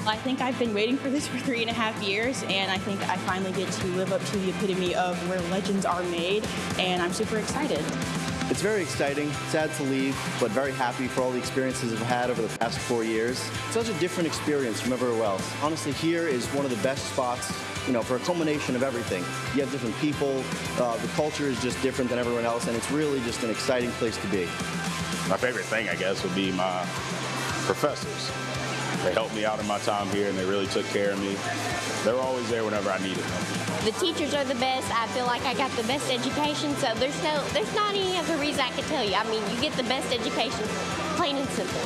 I think I've been waiting for this for 3.5 years, and I think I finally get to live up to the epitome of where legends are made, and I'm super excited. It's very exciting, sad to leave, but very happy for all the experiences I've had over the past 4 years. It's such a different experience from everywhere else. Honestly, here is one of the best spots, for a culmination of everything. You have different people, the culture is just different than everyone else, and it's really just an exciting place to be. My favorite thing, I guess, would be my professors. They helped me out in my time here, and they really took care of me. They were always there whenever I needed them. The teachers are the best. I feel like I got the best education, so there's not any other reason I could tell you. I mean, you get the best education, plain and simple.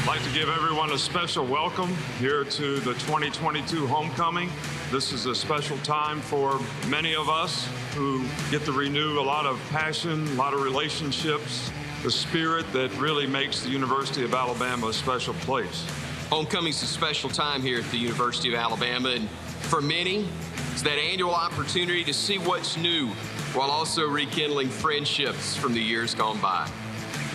I'd like to give everyone a special welcome here to the 2022 homecoming. This is a special time for many of us who get to renew a lot of passion, a lot of relationships, the spirit that really makes the University of Alabama a special place. Homecoming's a special time here at the University of Alabama, and for many, it's that annual opportunity to see what's new while also rekindling friendships from the years gone by.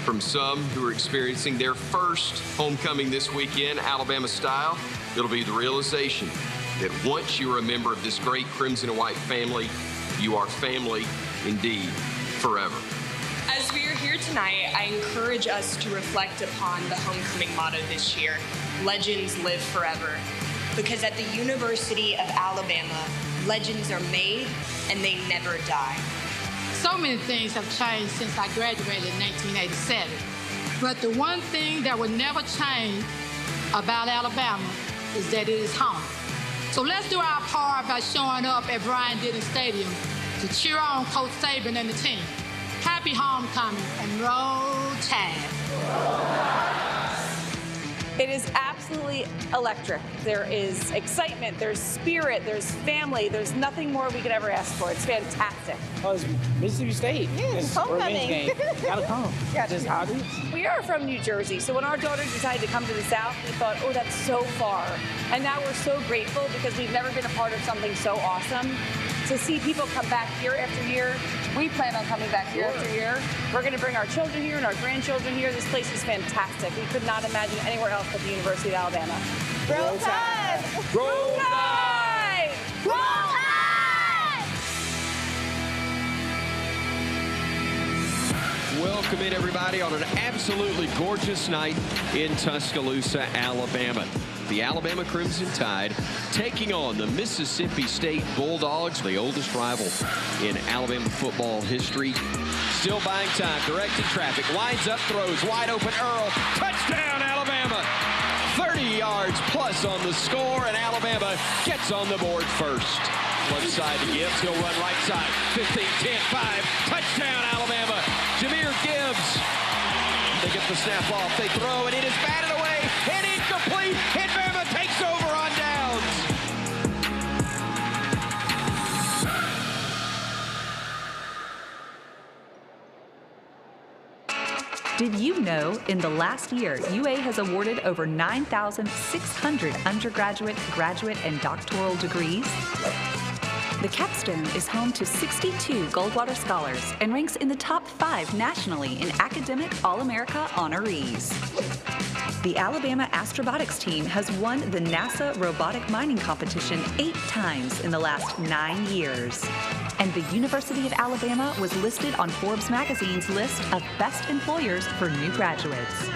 From some who are experiencing their first homecoming this weekend, Alabama style, it'll be the realization that once you're a member of this great crimson and white family, you are family indeed forever. As we are here tonight, I encourage us to reflect upon the homecoming motto this year, Legends Live Forever. Because at the University of Alabama, legends are made and they never die. So many things have changed since I graduated in 1987. But the one thing that will never change about Alabama is that it is home. So let's do our part by showing up at Bryant-Denny Stadium to cheer on Coach Saban and the team. Happy homecoming and roll tide. It is absolutely electric. There is excitement, there's spirit, there's family, there's nothing more we could ever ask for. It's fantastic. Oh, it's Mississippi State. It's homecoming. Game. Gotta come. Yeah, just how it is. We are from New Jersey, so when our daughter decided to come to the South, we thought, oh, that's so far. And now we're so grateful because we've never been a part of something so awesome. To see people come back year after year, we plan on coming back year after year. We're going to bring our children here and our grandchildren here. This place is fantastic. We could not imagine anywhere else but the University of Alabama. Roll Tide! Roll Tide! Roll Tide! Welcome in, everybody, on an absolutely gorgeous night in Tuscaloosa, Alabama. The Alabama Crimson Tide taking on the Mississippi State Bulldogs, the oldest rival in Alabama football history. Still buying time, directing traffic, lines up, throws, wide open, Earl, touchdown, Alabama! 30 yards plus on the score, and Alabama gets on the board first. Left side to Gibbs, he'll run right side, 15, 10, 5, touchdown, Alabama! Jahmyr Gibbs, they get the snap off, they throw, and it is batted away, and incomplete, and Bama takes over on downs. Did you know in the last year, UA has awarded over 9,600 undergraduate, graduate, and doctoral degrees? The capstone is home to 62 Goldwater Scholars and ranks in the top 5 nationally in academic All-America honorees. The Alabama Astrobotics team has won the NASA Robotic Mining Competition 8 times in the last 9 years. And the University of Alabama was listed on Forbes magazine's list of best employers for new graduates.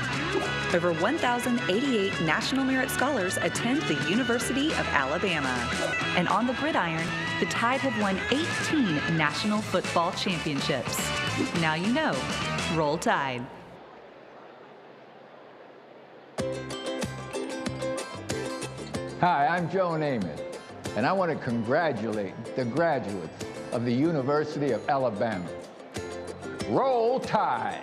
Over 1,088 National Merit Scholars attend the University of Alabama. And on the gridiron, the Tide have won 18 National Football Championships. Now you know. Roll Tide. Hi, I'm Joe Namath, and I want to congratulate the graduates of the University of Alabama. Roll Tide!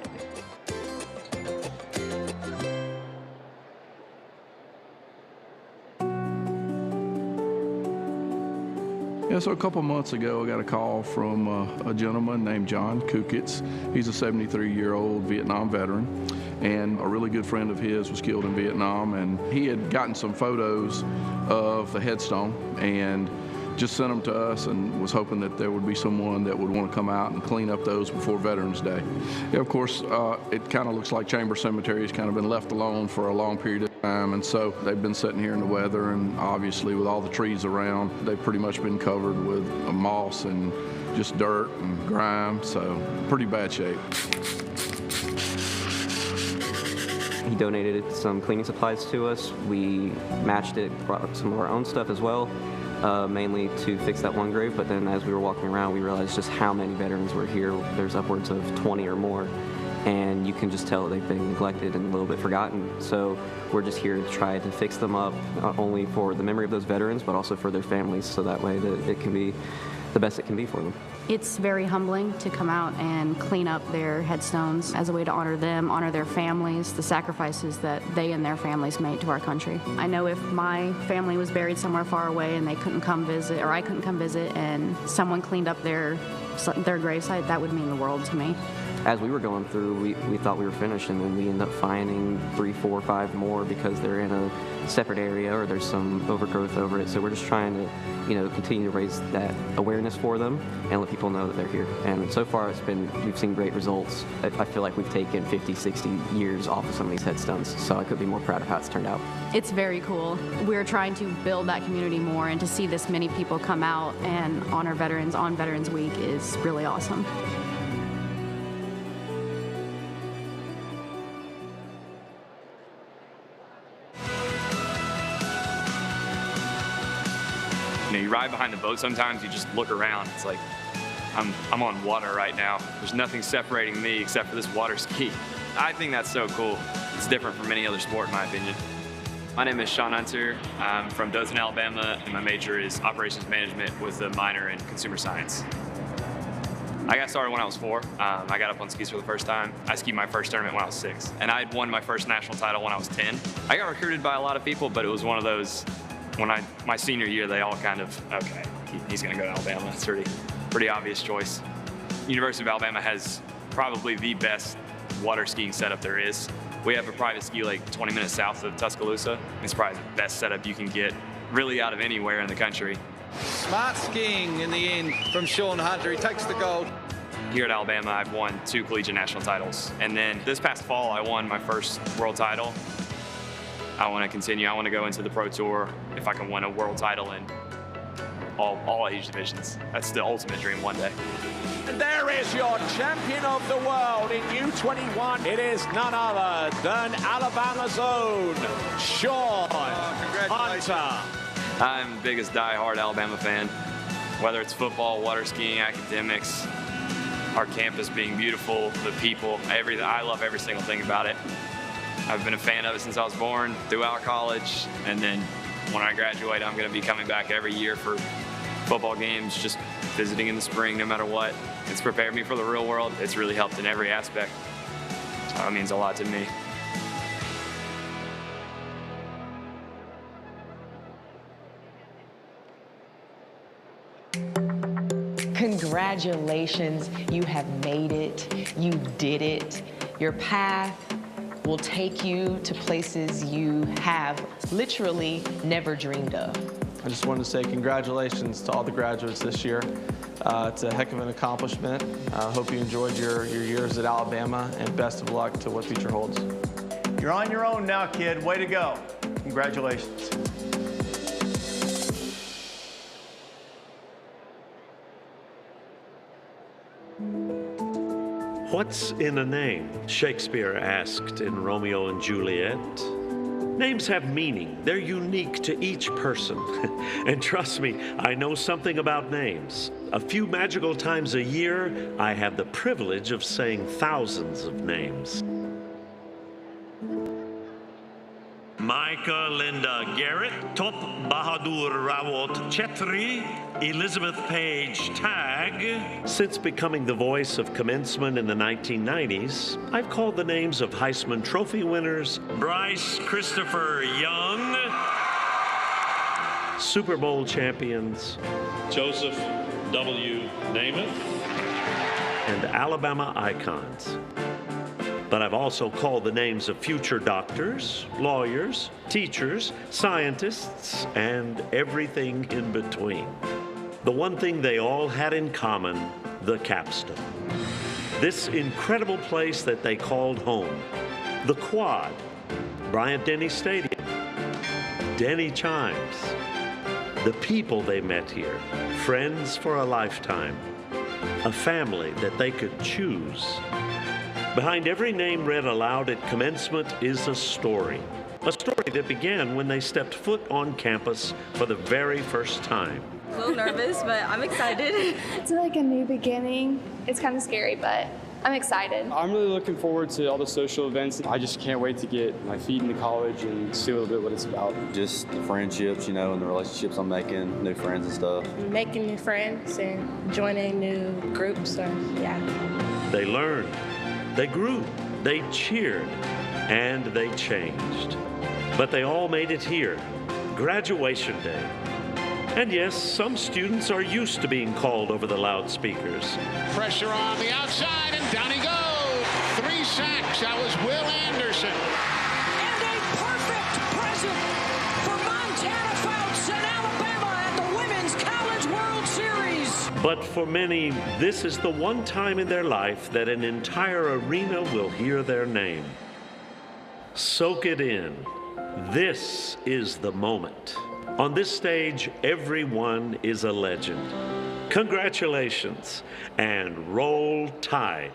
Yeah, so a couple months ago, I got a call from a gentleman named John Kukitz. He's a 73-year-old Vietnam veteran, and a really good friend of his was killed in Vietnam, and he had gotten some photos of the headstone and just sent them to us and was hoping that there would be someone that would want to come out and clean up those before Veterans Day. Yeah, of course, it kind of looks like Chamber Cemetery has kind of been left alone for a long period of time, and so they've been sitting here in the weather, and obviously with all the trees around, they've pretty much been covered with moss and just dirt and grime, so pretty bad shape. He donated some cleaning supplies to us. We matched it, brought up some of our own stuff as well. Mainly to fix that one grave, but then as we were walking around, we realized just how many veterans were here. There's upwards of 20 or more, and you can just tell they've been neglected and a little bit forgotten. So we're just here to try to fix them up, not only for the memory of those veterans, but also for their families, so that way that it can be the best it can be for them. It's very humbling to come out and clean up their headstones as a way to honor them, honor their families, the sacrifices that they and their families made to our country. I know if my family was buried somewhere far away and they couldn't come visit, or I couldn't come visit, and someone cleaned up their gravesite, that would mean the world to me. As we were going through, we thought we were finished, and then we ended up finding 3, 4, 5 more because they're in a separate area or there's some overgrowth over it. So we're just trying to, continue to raise that awareness for them and let people know that they're here. And so far, we've seen great results. I feel like we've taken 50, 60 years off of some of these headstones, so I could be more proud of how it's turned out. It's very cool. We're trying to build that community more, and to see this many people come out and honor veterans on Veterans Week is really awesome. You ride behind the boat sometimes, you just look around. It's like, I'm on water right now. There's nothing separating me except for this water ski. I think that's so cool. It's different from any other sport, in my opinion. My name is Sean Hunter. I'm from Dothan, Alabama, and my major is operations management with a minor in consumer science. I got started when I was 4. I got up on skis for the first time. I skied my first tournament when I was 6. And I had won my first national title when I was 10. I got recruited by a lot of people, but it was one of those, my senior year, they all kind of, okay, he's gonna go to Alabama. It's a pretty obvious choice. University of Alabama has probably the best water skiing setup there is. We have a private ski lake 20 minutes south of Tuscaloosa. It's probably the best setup you can get really out of anywhere in the country. Smart skiing in the end from Sean Hunter. He takes the gold. Here at Alabama, I've won 2 collegiate national titles. And then this past fall, I won my first world title. I want to continue. I want to go into the Pro Tour if I can win a world title in all age divisions. That's the ultimate dream one day. And there is your champion of the world in U21. It is none other than Alabama's own Sean Hunter. I'm the biggest die-hard Alabama fan. Whether it's football, water skiing, academics, our campus being beautiful, the people, everything. I love every single thing about it. I've been a fan of it since I was born, throughout college, and then when I graduate, I'm going to be coming back every year for football games, just visiting in the spring, no matter what. It's prepared me for the real world. It's really helped in every aspect. So it means a lot to me. Congratulations, you have made it. You did it. Your path will take you to places you have literally never dreamed of. I just wanted to say congratulations to all the graduates this year. It's a heck of an accomplishment. I hope you enjoyed your years at Alabama, and best of luck to what future holds. You're on your own now, kid. Way to go. Congratulations. What's in a name? Shakespeare asked in Romeo and Juliet. Names have meaning. They're unique to each person. And trust me, I know something about names. A few magical times a year, I have the privilege of saying thousands of names. Micah Linda Garrett, Top Bahadur Rawat Chetri, Elizabeth Page Tagg. Since becoming the voice of Commencement in the 1990s, I've called the names of Heisman Trophy winners Bryce Christopher Young, Super Bowl champions, Joseph W. Namath, and Alabama icons. But I've also called the names of future doctors, lawyers, teachers, scientists, and everything in between. The one thing they all had in common, the capstone. This incredible place that they called home, the Quad, Bryant-Denny Stadium, Denny Chimes, the people they met here, friends for a lifetime, a family that they could choose. Behind every name read aloud at commencement is a story that began when they stepped foot on campus for the very first time. A little nervous, but I'm excited. It's like a new beginning. It's kind of scary, but I'm excited. I'm really looking forward to all the social events. I just can't wait to get my feet into college and see a little bit what it's about. Just the friendships, you know, and the relationships I'm making, new friends and stuff. Making new friends and joining new groups, yeah. They learned, they grew, they cheered, and they changed. But they all made it here, graduation day. And yes, some students are used to being called over the loudspeakers. Pressure on the outside, and down he goes. 3 sacks. That was Will Anderson. And a perfect present for Montana Fouts and Alabama at the Women's College World Series. But for many, this is the one time in their life that an entire arena will hear their name. Soak it in. This is the moment. On this stage, everyone is a legend. Congratulations, and roll Tide.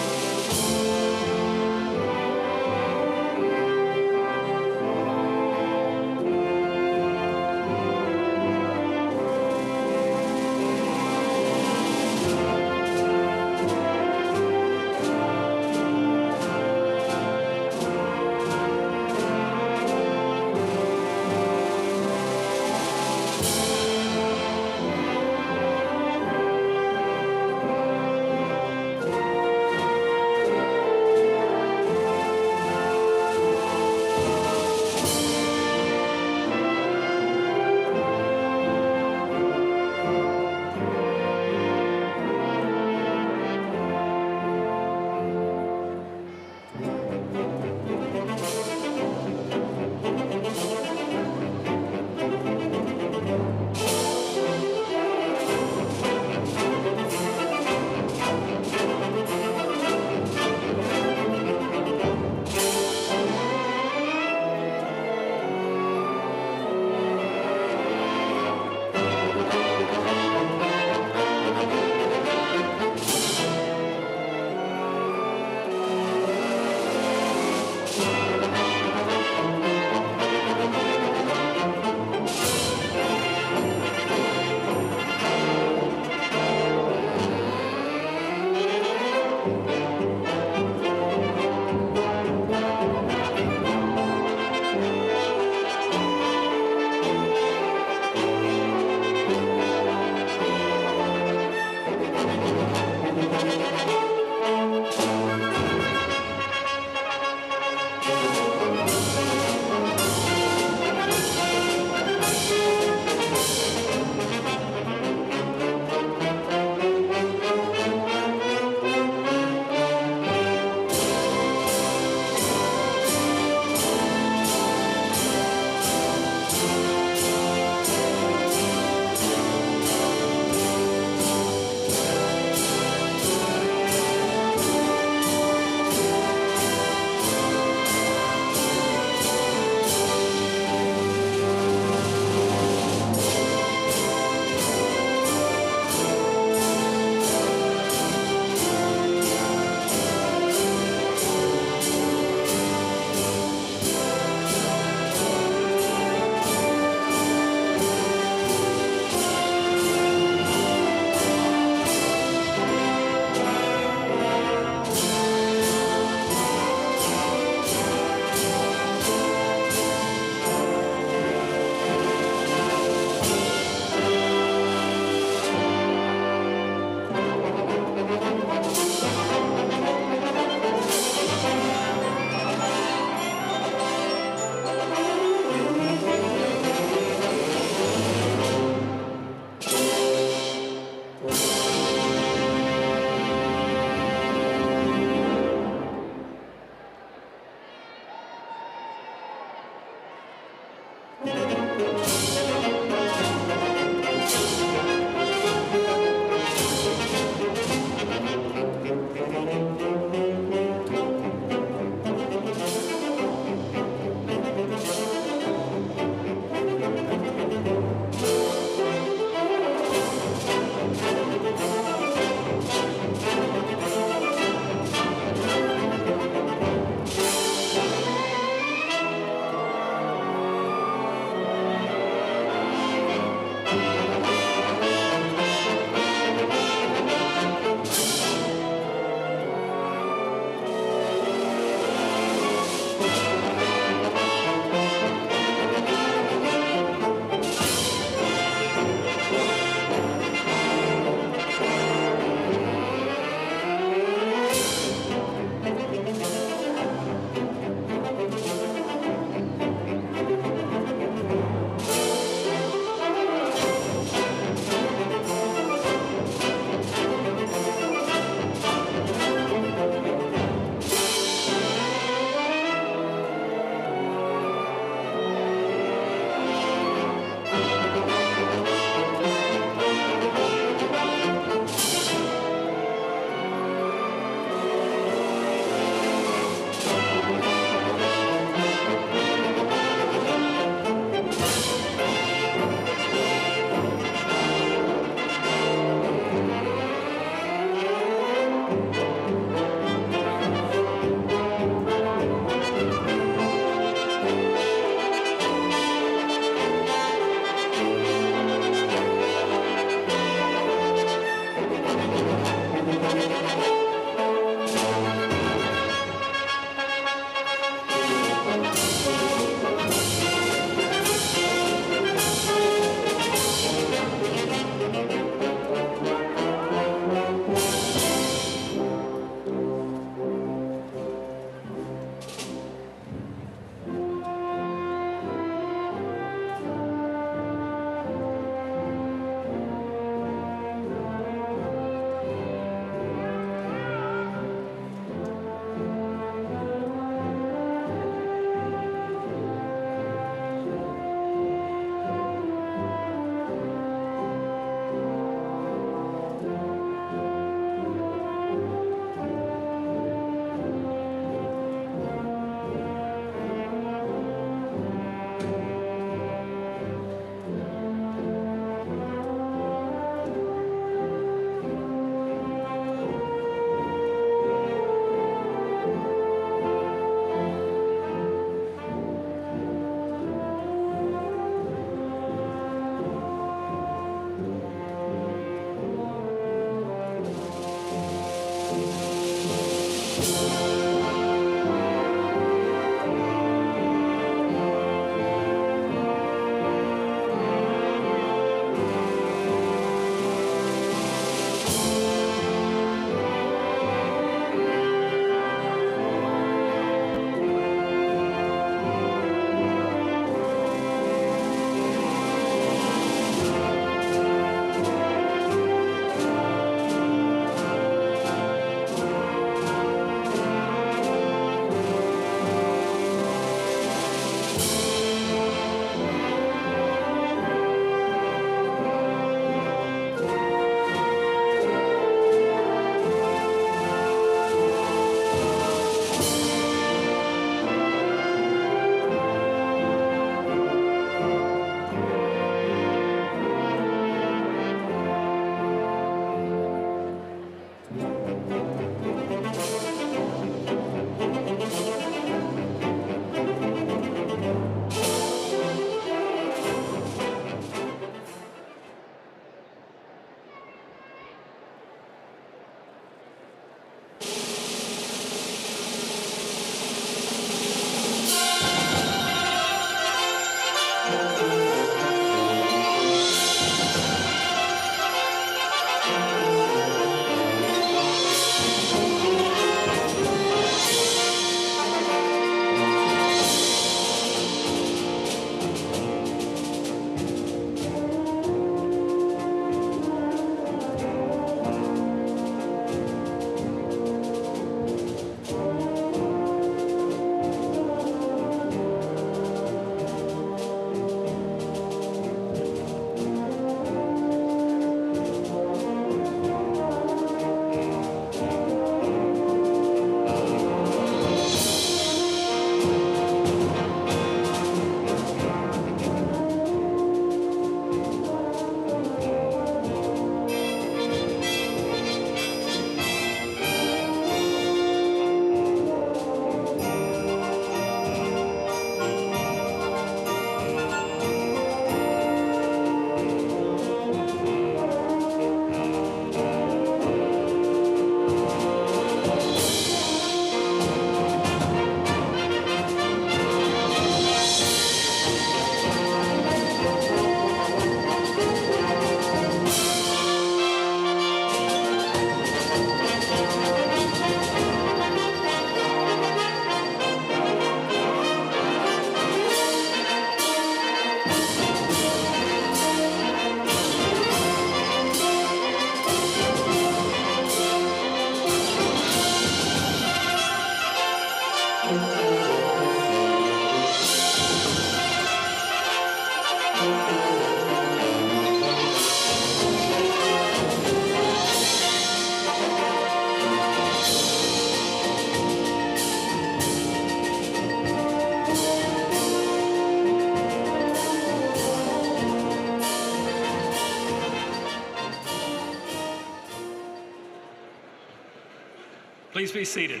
Please be seated.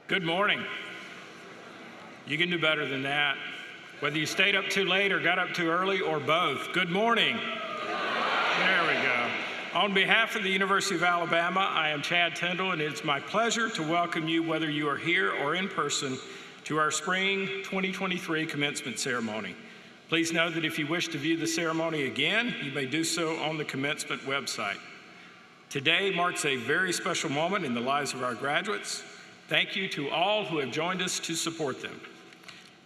Good morning. You can do better than that. Whether you stayed up too late or got up too early or both, good morning. There we go. On behalf of the University of Alabama, I am Chad Tyndall, and it's my pleasure to welcome you, whether you are here or in person, to our spring 2023 commencement ceremony. Please know that if you wish to view the ceremony again, you may do so on the commencement website. Today marks a very special moment in the lives of our graduates. Thank you to all who have joined us to support them.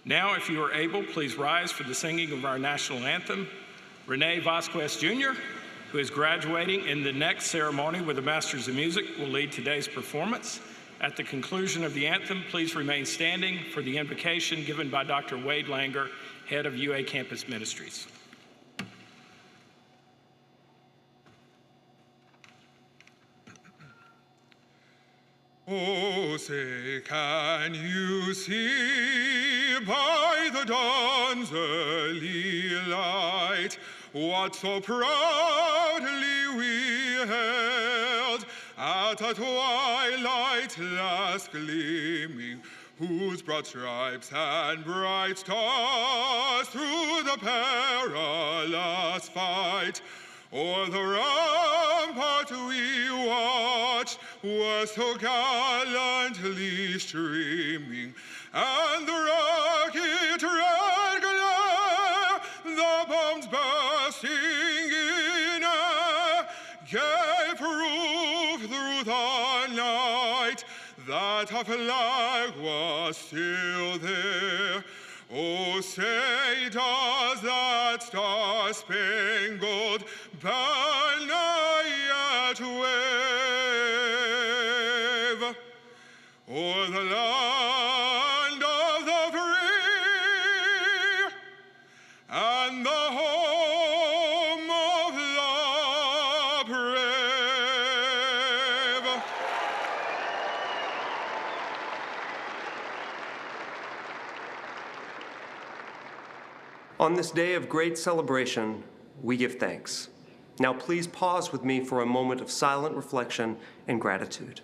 Now, if you are able, please rise for the singing of our national anthem. Renee Vasquez Jr., who is graduating in the next ceremony with a Master's of Music, will lead today's performance. At the conclusion of the anthem, please remain standing for the invocation given by Dr. Wade Langer, head of UA Campus Ministries. Oh, say, can you see by the dawn's early light what so proudly we held at a twilight last gleaming, whose broad stripes and bright stars through the perilous fight o'er the rampart we watched were so gallantly streaming, and the rocket red glare, the bombs bursting in air, gave proof through the night that a flag was still there. Oh, say, does that star-spangled banner yet wave o'er the land of the free and the home of the brave? On this day of great celebration, we give thanks. Now please pause with me for a moment of silent reflection and gratitude.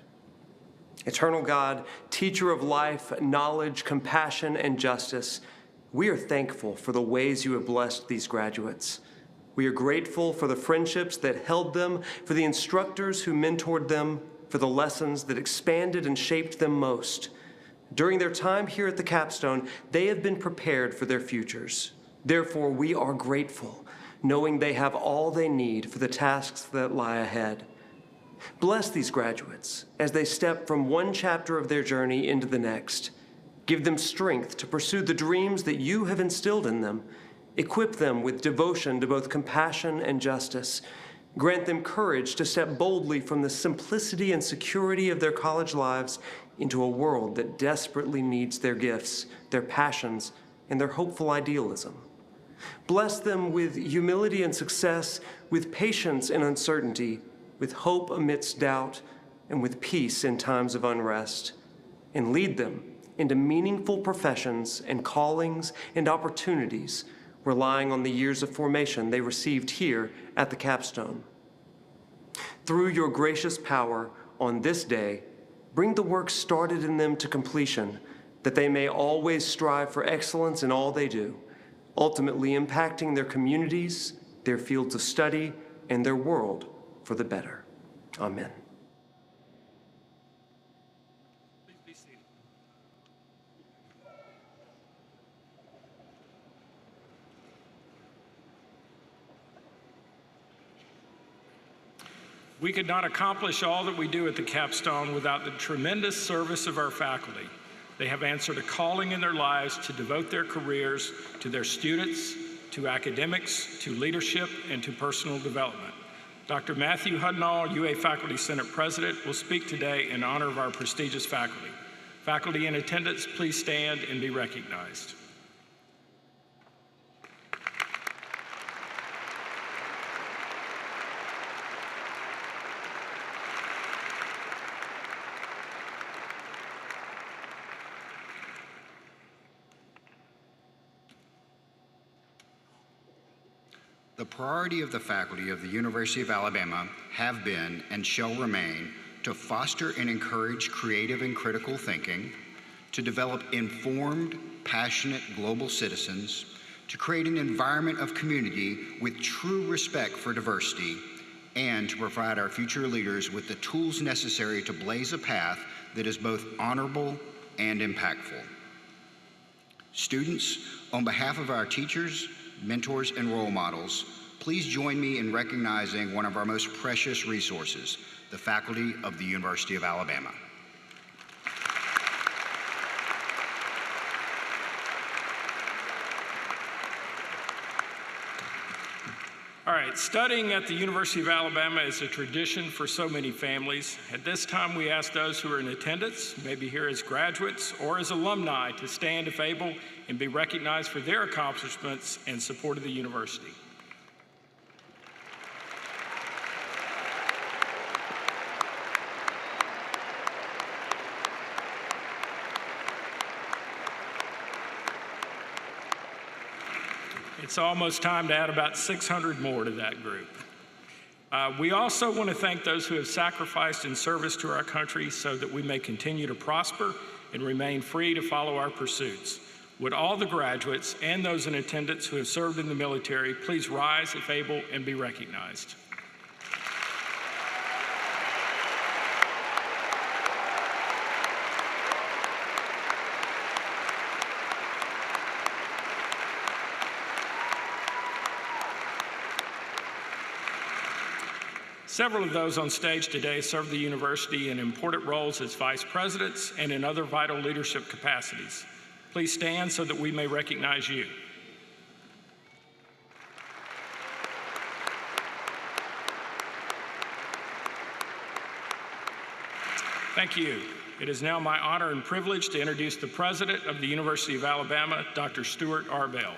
Eternal God, teacher of life, knowledge, compassion, and justice, we are thankful for the ways you have blessed these graduates. We are grateful for the friendships that held them, for the instructors who mentored them, for the lessons that expanded and shaped them most. During their time here at the capstone, they have been prepared for their futures. Therefore, we are grateful, knowing they have all they need for the tasks that lie ahead. Bless these graduates as they step from one chapter of their journey into the next. Give them strength to pursue the dreams that you have instilled in them. Equip them with devotion to both compassion and justice. Grant them courage to step boldly from the simplicity and security of their college lives into a world that desperately needs their gifts, their passions, and their hopeful idealism. Bless them with humility and success, with patience and uncertainty, with hope amidst doubt, and with peace in times of unrest. And lead them into meaningful professions and callings and opportunities, relying on the years of formation they received here at the capstone. Through your gracious power on this day, bring the work started in them to completion, that they may always strive for excellence in all they do, ultimately impacting their communities, their fields of study, and their world for the better. Amen. Please be seated. We could not accomplish all that we do at the capstone without the tremendous service of our faculty. They have answered a calling in their lives to devote their careers to their students, to academics, to leadership, and to personal development. Dr. Matthew Hudnall, UA Faculty Senate President, will speak today in honor of our prestigious faculty. Faculty in attendance, please stand and be recognized. The priority of the faculty of the University of Alabama have been and shall remain to foster and encourage creative and critical thinking, to develop informed, passionate global citizens, to create an environment of community with true respect for diversity, and to provide our future leaders with the tools necessary to blaze a path that is both honorable and impactful. Students, on behalf of our teachers, mentors, and role models, please join me in recognizing one of our most precious resources, the faculty of the University of Alabama. All right, studying at the University of Alabama is a tradition for so many families. At this time, we ask those who are in attendance, maybe here as graduates or as alumni, to stand if able and be recognized for their accomplishments in support of the university. It's almost time to add about 600 more to that group. We also want to thank those who have sacrificed in service to our country so that we may continue to prosper and remain free to follow our pursuits. Would all the graduates and those in attendance who have served in the military please rise if able and be recognized. Several of those on stage today serve the university in important roles as vice presidents and in other vital leadership capacities. Please stand so that we may recognize you. Thank you. It is now my honor and privilege to introduce the president of the University of Alabama, Dr. Stuart R. Bell.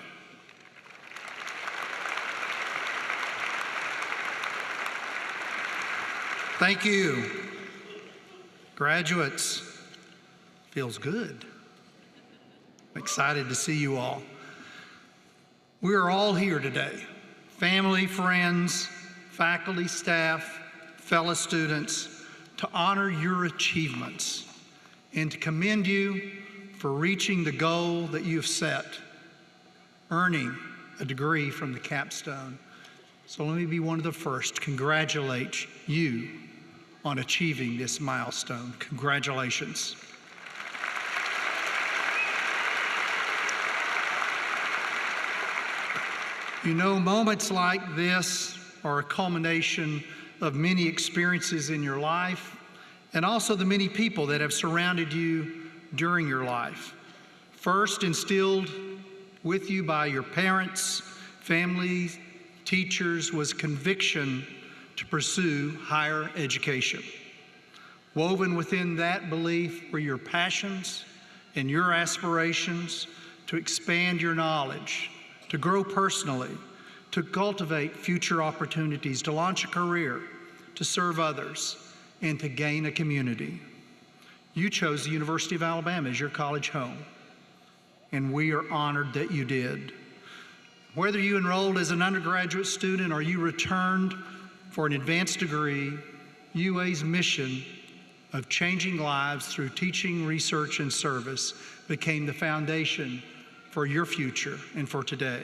Thank you. Graduates, feels good. I'm excited to see you all. We are all here today, family, friends, faculty, staff, fellow students, to honor your achievements and to commend you for reaching the goal that you've set, earning a degree from the capstone. So let me be one of the first to congratulate you on achieving this milestone. Congratulations. You know, moments like this are a culmination of many experiences in your life and also the many people that have surrounded you during your life. First, instilled with you by your parents, family, teachers, was conviction to pursue higher education. Woven within that belief were your passions and your aspirations to expand your knowledge, to grow personally, to cultivate future opportunities, to launch a career, to serve others, and to gain a community. You chose the University of Alabama as your college home, and we are honored that you did. Whether you enrolled as an undergraduate student or you returned for an advanced degree, UA's mission of changing lives through teaching, research, and service became the foundation for your future and for today.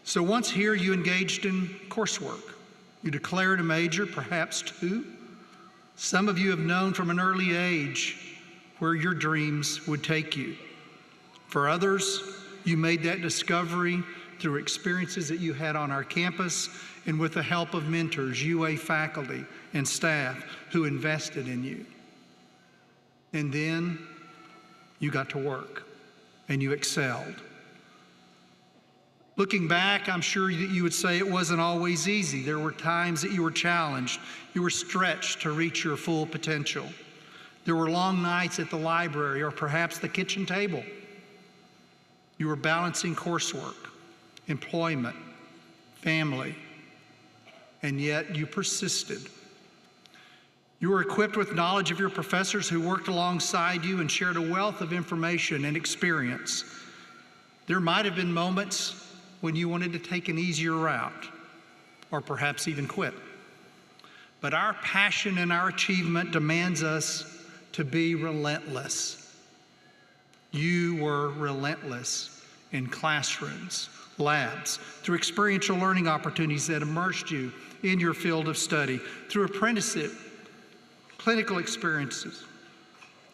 So once here, you engaged in coursework. You declared a major, perhaps two. Some of you have known from an early age where your dreams would take you. For others, you made that discovery through experiences that you had on our campus and with the help of mentors, UA faculty and staff who invested in you. And then you got to work and you excelled. Looking back, I'm sure that you would say it wasn't always easy. There were times that you were challenged. You were stretched to reach your full potential. There were long nights at the library or perhaps the kitchen table. You were balancing coursework, employment, family, and yet you persisted. You were equipped with knowledge of your professors who worked alongside you and shared a wealth of information and experience. There might have been moments when you wanted to take an easier route, or perhaps even quit. But our passion and our achievement demands us to be relentless. You were relentless in classrooms, labs, through experiential learning opportunities that immersed you in your field of study, through apprenticeship, clinical experiences,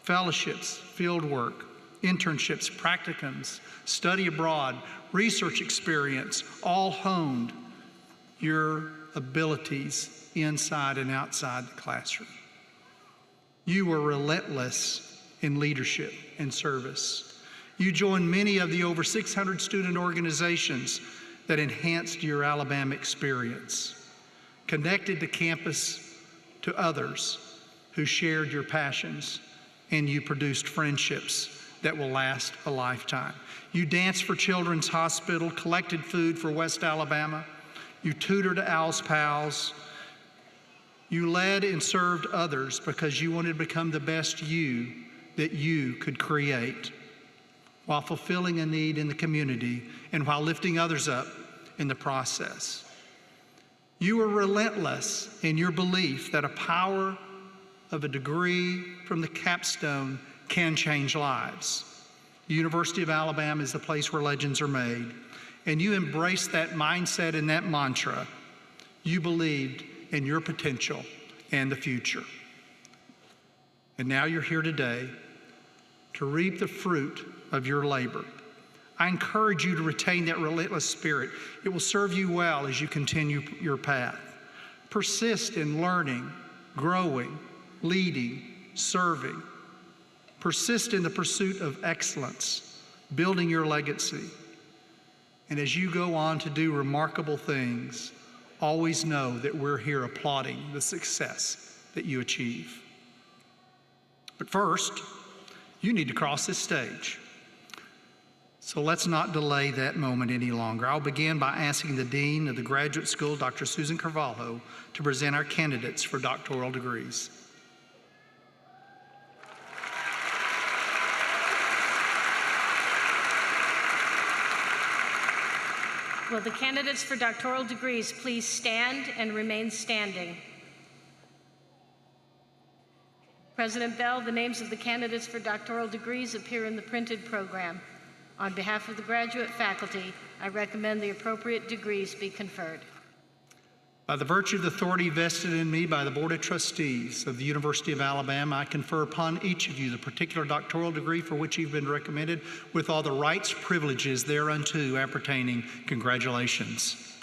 fellowships, field work, internships, practicums, study abroad, research experience, all honed your abilities inside and outside the classroom. You were relentless in leadership and service. You joined many of the over 600 student organizations that enhanced your Alabama experience, connected the campus to others who shared your passions, and you produced friendships that will last a lifetime. You danced for Children's Hospital, collected food for West Alabama. You tutored Al's Pals. You led and served others because you wanted to become the best you that you could create, while fulfilling a need in the community and while lifting others up in the process. You were relentless in your belief that a power of a degree from the capstone can change lives. The University of Alabama is the place where legends are made, and you embraced that mindset and that mantra. You believed in your potential and the future. And now you're here today to reap the fruit of your labor. I encourage you to retain that relentless spirit. It will serve you well as you continue your path. Persist in learning, growing, leading, serving. Persist in the pursuit of excellence, building your legacy. And as you go on to do remarkable things, always know that we're here applauding the success that you achieve. But first, you need to cross this stage. So let's not delay that moment any longer. I'll begin by asking the Dean of the Graduate School, Dr. Susan Carvalho, to present our candidates for doctoral degrees. Will the candidates for doctoral degrees please stand and remain standing? President Bell, the names of the candidates for doctoral degrees appear in the printed program. On behalf of the graduate faculty, I recommend the appropriate degrees be conferred. By the virtue of the authority vested in me by the Board of Trustees of the University of Alabama, I confer upon each of you the particular doctoral degree for which you've been recommended, with all the rights, privileges thereunto appertaining. Congratulations.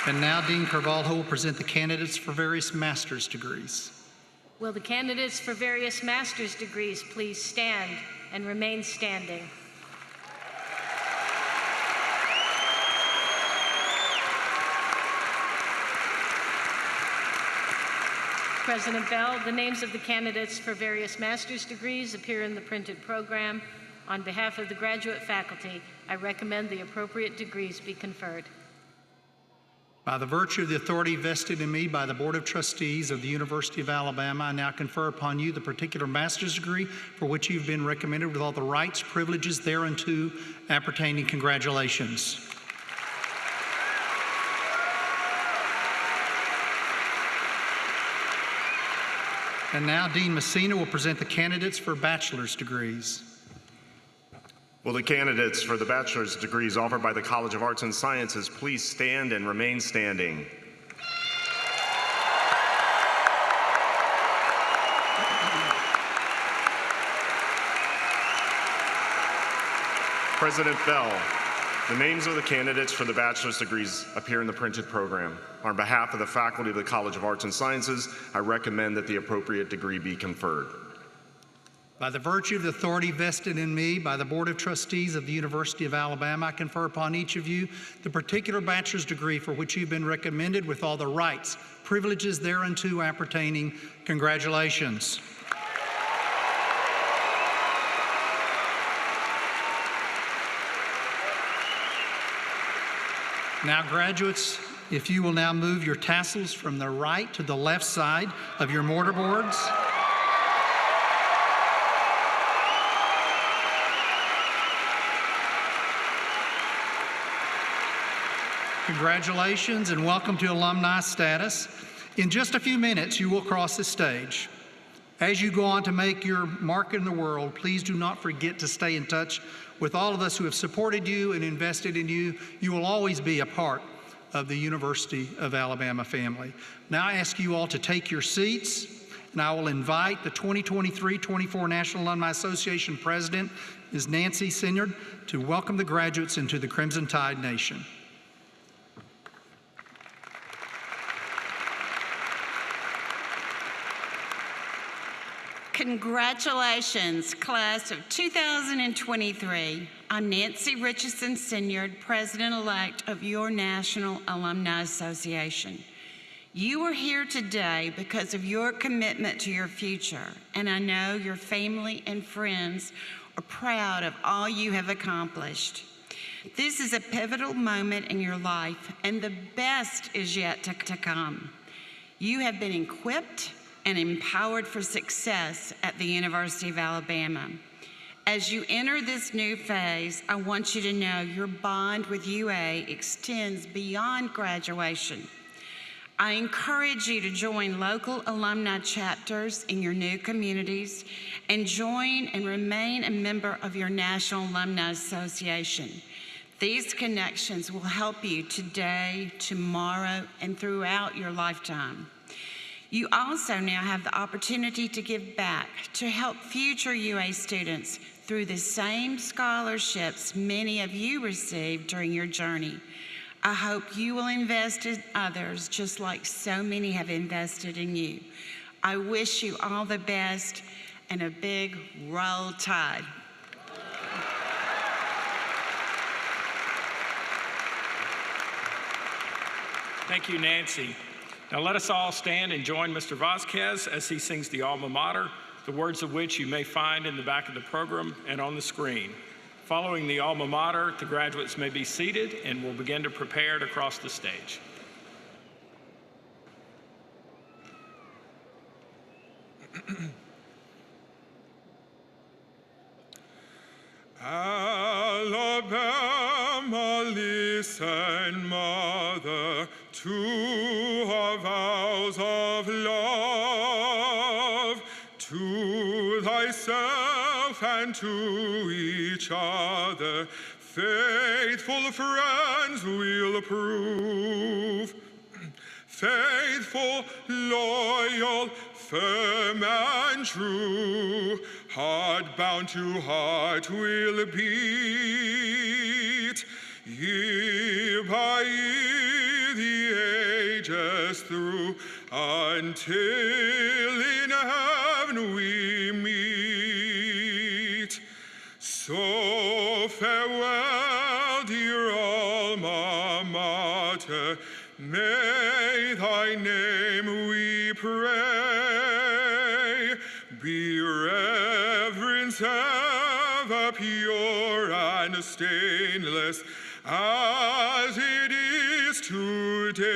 And now Dean Carvalho will present the candidates for various master's degrees. Will the candidates for various master's degrees please stand and remain standing? President Bell, the names of the candidates for various master's degrees appear in the printed program. On behalf of the graduate faculty, I recommend the appropriate degrees be conferred. By the virtue of the authority vested in me by the Board of Trustees of the University of Alabama, I now confer upon you the particular master's degree for which you've been recommended, with all the rights, privileges thereunto appertaining. Congratulations. And now Dean Messina will present the candidates for bachelor's degrees. Will the candidates for the bachelor's degrees offered by the College of Arts and Sciences please stand and remain standing? President Bell, the names of the candidates for the bachelor's degrees appear in the printed program. On behalf of the faculty of the College of Arts and Sciences, I recommend that the appropriate degree be conferred. By the virtue of the authority vested in me by the Board of Trustees of the University of Alabama, I confer upon each of you the particular bachelor's degree for which you've been recommended, with all the rights, privileges thereunto appertaining. Congratulations. Now, graduates, if you will now move your tassels from the right to the left side of your mortarboards. Congratulations and welcome to alumni status. In just a few minutes, you will cross the stage. As you go on to make your mark in the world, please do not forget to stay in touch with all of us who have supported you and invested in you. You will always be a part of the University of Alabama family. Now I ask you all to take your seats, and I will invite the 2023-24 National Alumni Association President, Ms. Nancy Sinyard, to welcome the graduates into the Crimson Tide Nation. Congratulations, class of 2023. I'm Nancy Richardson Sinyard, President-elect of your National Alumni Association. You are here today because of your commitment to your future, and I know your family and friends are proud of all you have accomplished. This is a pivotal moment in your life, and the best is yet to come. You have been equipped and empowered for success at the University of Alabama. As you enter this new phase, I want you to know your bond with UA extends beyond graduation. I encourage you to join local alumni chapters in your new communities and join and remain a member of your National Alumni Association. These connections will help you today, tomorrow, and throughout your lifetime. You also now have the opportunity to give back to help future UA students through the same scholarships many of you received during your journey. I hope you will invest in others just like so many have invested in you. I wish you all the best and a big roll tide. Thank you, Nancy. Now let us all stand and join Mr. Vasquez as he sings the Alma Mater, the words of which you may find in the back of the program and on the screen. Following the Alma Mater, the graduates may be seated and we'll begin to prepare to cross the stage. Alabama, listen, mother, to our vows of love, to thyself and to each other, faithful friends we'll prove. Faithful, loyal, firm and true, heart bound to heart we'll beat, year by year the ages through, until in heaven we meet. So farewell, dear alma mater, may thy name, we pray, be reverence ever pure and stainless as it is today.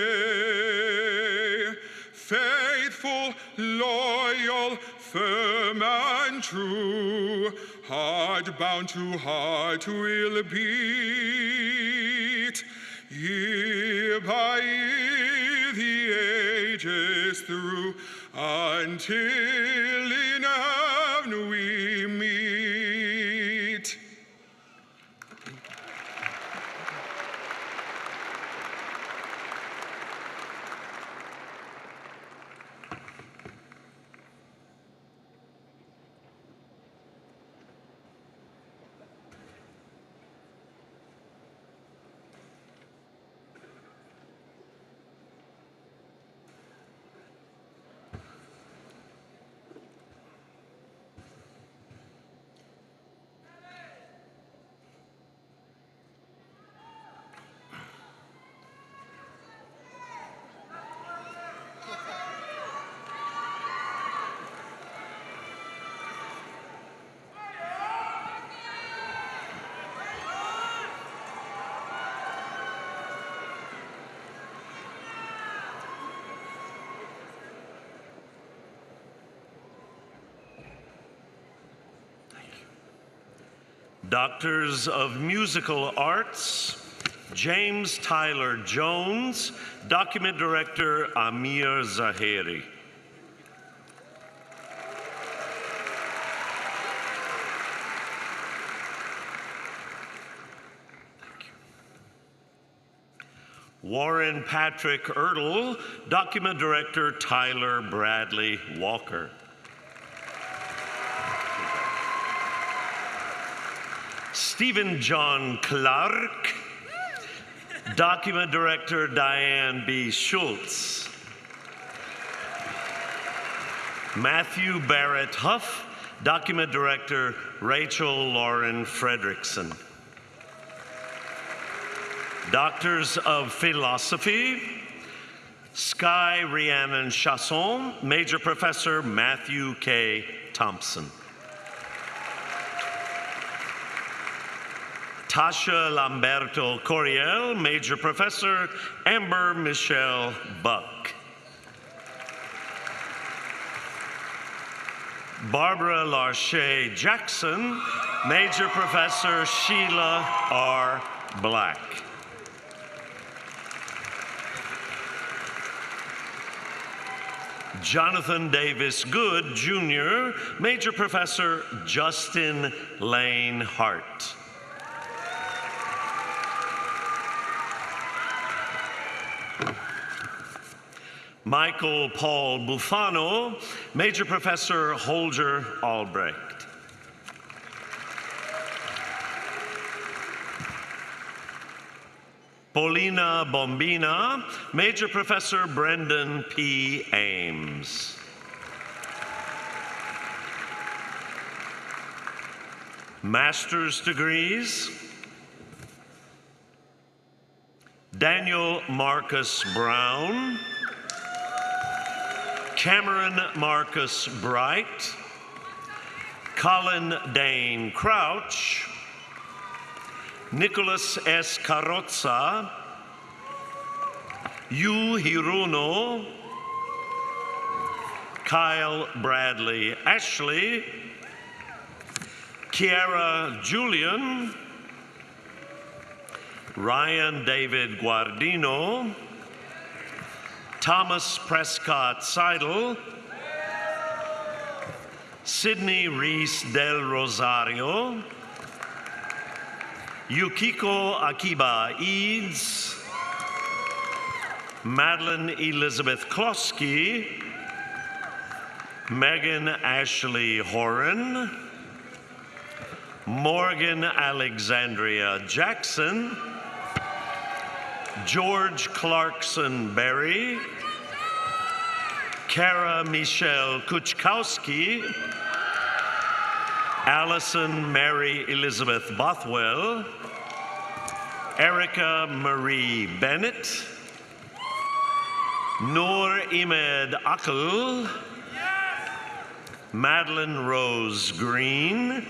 Faithful, loyal, firm and true, heart bound to heart will beat, year by year the ages through, until in heaven we meet. Doctors of Musical Arts, James Tyler Jones, Document Director Amir Zaheri. Warren Patrick Ertl, Document Director Tyler Bradley Walker. Stephen John Clark, Document Director Diane B. Schultz. Matthew Barrett Huff, Document Director Rachel Lauren Fredrickson. Doctors of Philosophy, Sky Rhiannon Chasson, Major Professor Matthew K. Thompson. Tasha Lamberto Coriel, Major Professor Amber Michelle Buck. Barbara Larche Jackson, Major Professor Sheila R. Black. Jonathan Davis Good, Jr., Major Professor Justin Lane Hart. Michael Paul Bufano, Major Professor Holger Albrecht. Paulina Bombina, Major Professor Brendan P. Ames. Master's degrees, Daniel Marcus Brown, Cameron Marcus Bright, Colin Dane Crouch, Nicholas S. Carrozza, Yu Hiruno, Kyle Bradley Ashley, Kiara Julian, Ryan David Guardino, Thomas Prescott Seidel, Sydney Reese Del Rosario, Yukiko Akiba Eads, Madeline Elizabeth Kloski, Megan Ashley Horan, Morgan Alexandria Jackson, George Clarkson Berry, Kara Michelle Kuchkowski, Allison Mary Elizabeth Bothwell, Erica Marie Bennett, Noor Imed Akil, Madeline Rose Green,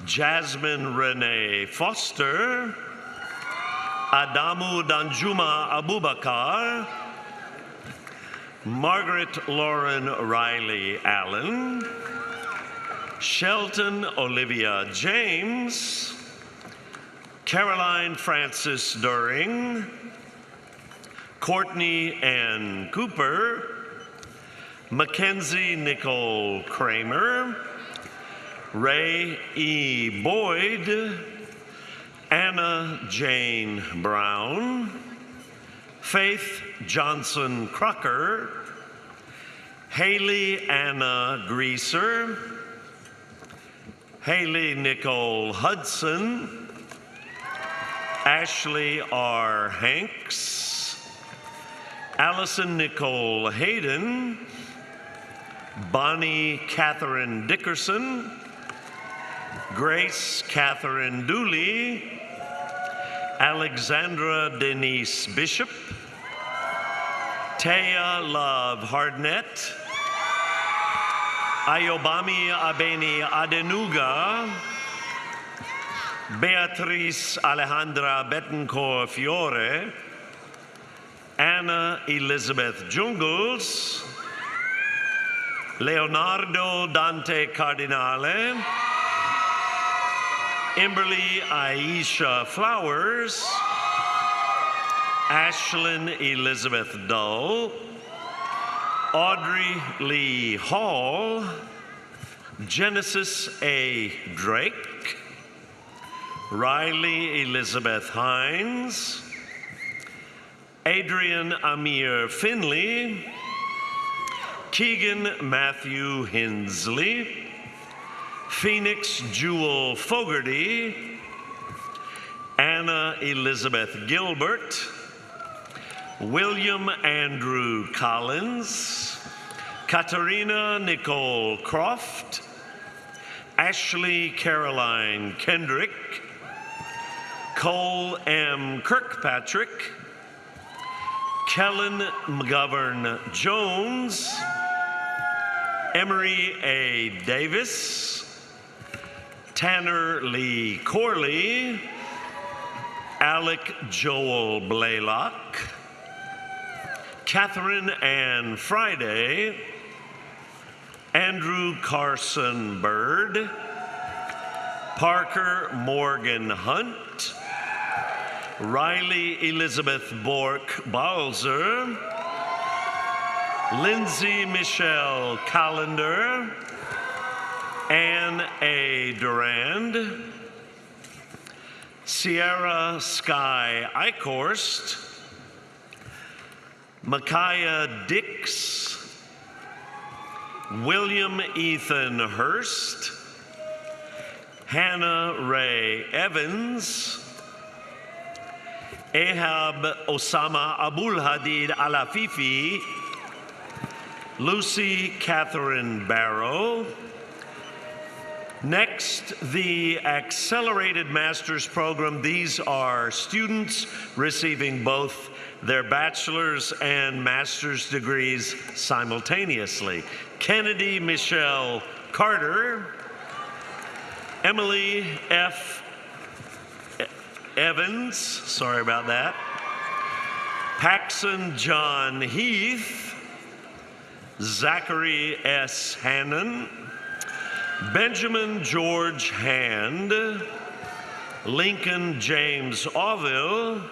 Jasmine Renee Foster, Adamu Danjuma Abubakar, Margaret Lauren Riley Allen, Shelton Olivia James, Caroline Frances During, Courtney Ann Cooper, Mackenzie Nicole Kramer, Ray E. Boyd, Anna Jane Brown, Faith Johnson Crocker, Haley Anna Greaser, Haley Nicole Hudson, Ashley R. Hanks, Allison Nicole Hayden, Bonnie Catherine Dickerson, Grace Catherine Dooley, Alexandra Denise Bishop, Taya Love Hardnett, Ayobami Abeni Adenuga, Beatrice Alejandra Betancourt Fiore, Anna Elizabeth Jungles, Leonardo Dante Cardinale, Kimberly Aisha Flowers, Ashlyn Elizabeth Dull, Audrey Lee Hall, Genesis A. Drake, Riley Elizabeth Hines, Adrian Amir Finley, Keegan Matthew Hensley, Phoenix Jewel Fogarty, Anna Elizabeth Gilbert, William Andrew Collins, Katarina Nicole Croft, Ashley Caroline Kendrick, Cole M. Kirkpatrick, Kellen McGovern Jones, Emery A. Davis, Tanner Lee Corley, Alec Joel Blaylock, Catherine Ann Friday, Andrew Carson Bird, Parker Morgan Hunt, Riley Elizabeth Bork Balzer, Lindsay Michelle Callender, Anne A. Durand, Sierra Sky Eichhorst, Micaiah Dix, William Ethan Hurst, Hannah Ray Evans, Ahab Osama Abul Hadid Alafifi, Lucy Catherine Barrow. Next, the Accelerated Master's Program. These are students receiving both their bachelor's and master's degrees simultaneously. Kennedy Michelle Carter, Emily F. Evans, sorry about that, Paxson John Heath, Zachary S. Hannon, Benjamin George Hand, Lincoln James Auville,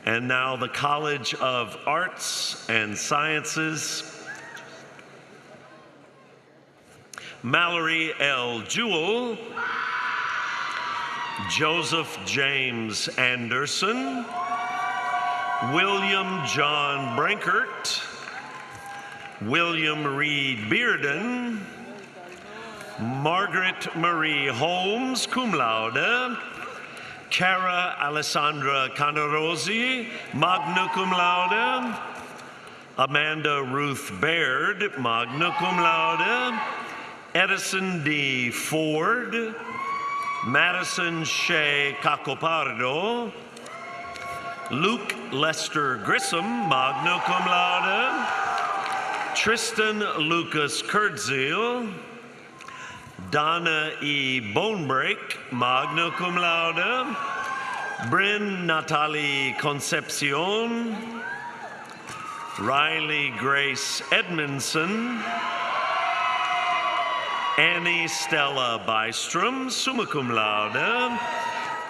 and now the College of Arts and Sciences, Mallory L. Jewell, Joseph James Anderson, William John Brankert, William Reed Bearden, Margaret Marie Holmes, cum laude, Cara Alessandra Canarosi, magna cum laude, Amanda Ruth Baird, magna cum laude, Edison D. Ford, Madison Shea Cacopardo, Luke Lester Grissom, magna cum laude, Tristan Lucas Kurtzil, Donna E. Bonebreak, magna cum laude, Bryn Natalie Concepcion, Riley Grace Edmondson, Annie Stella Bystrom, summa cum laude,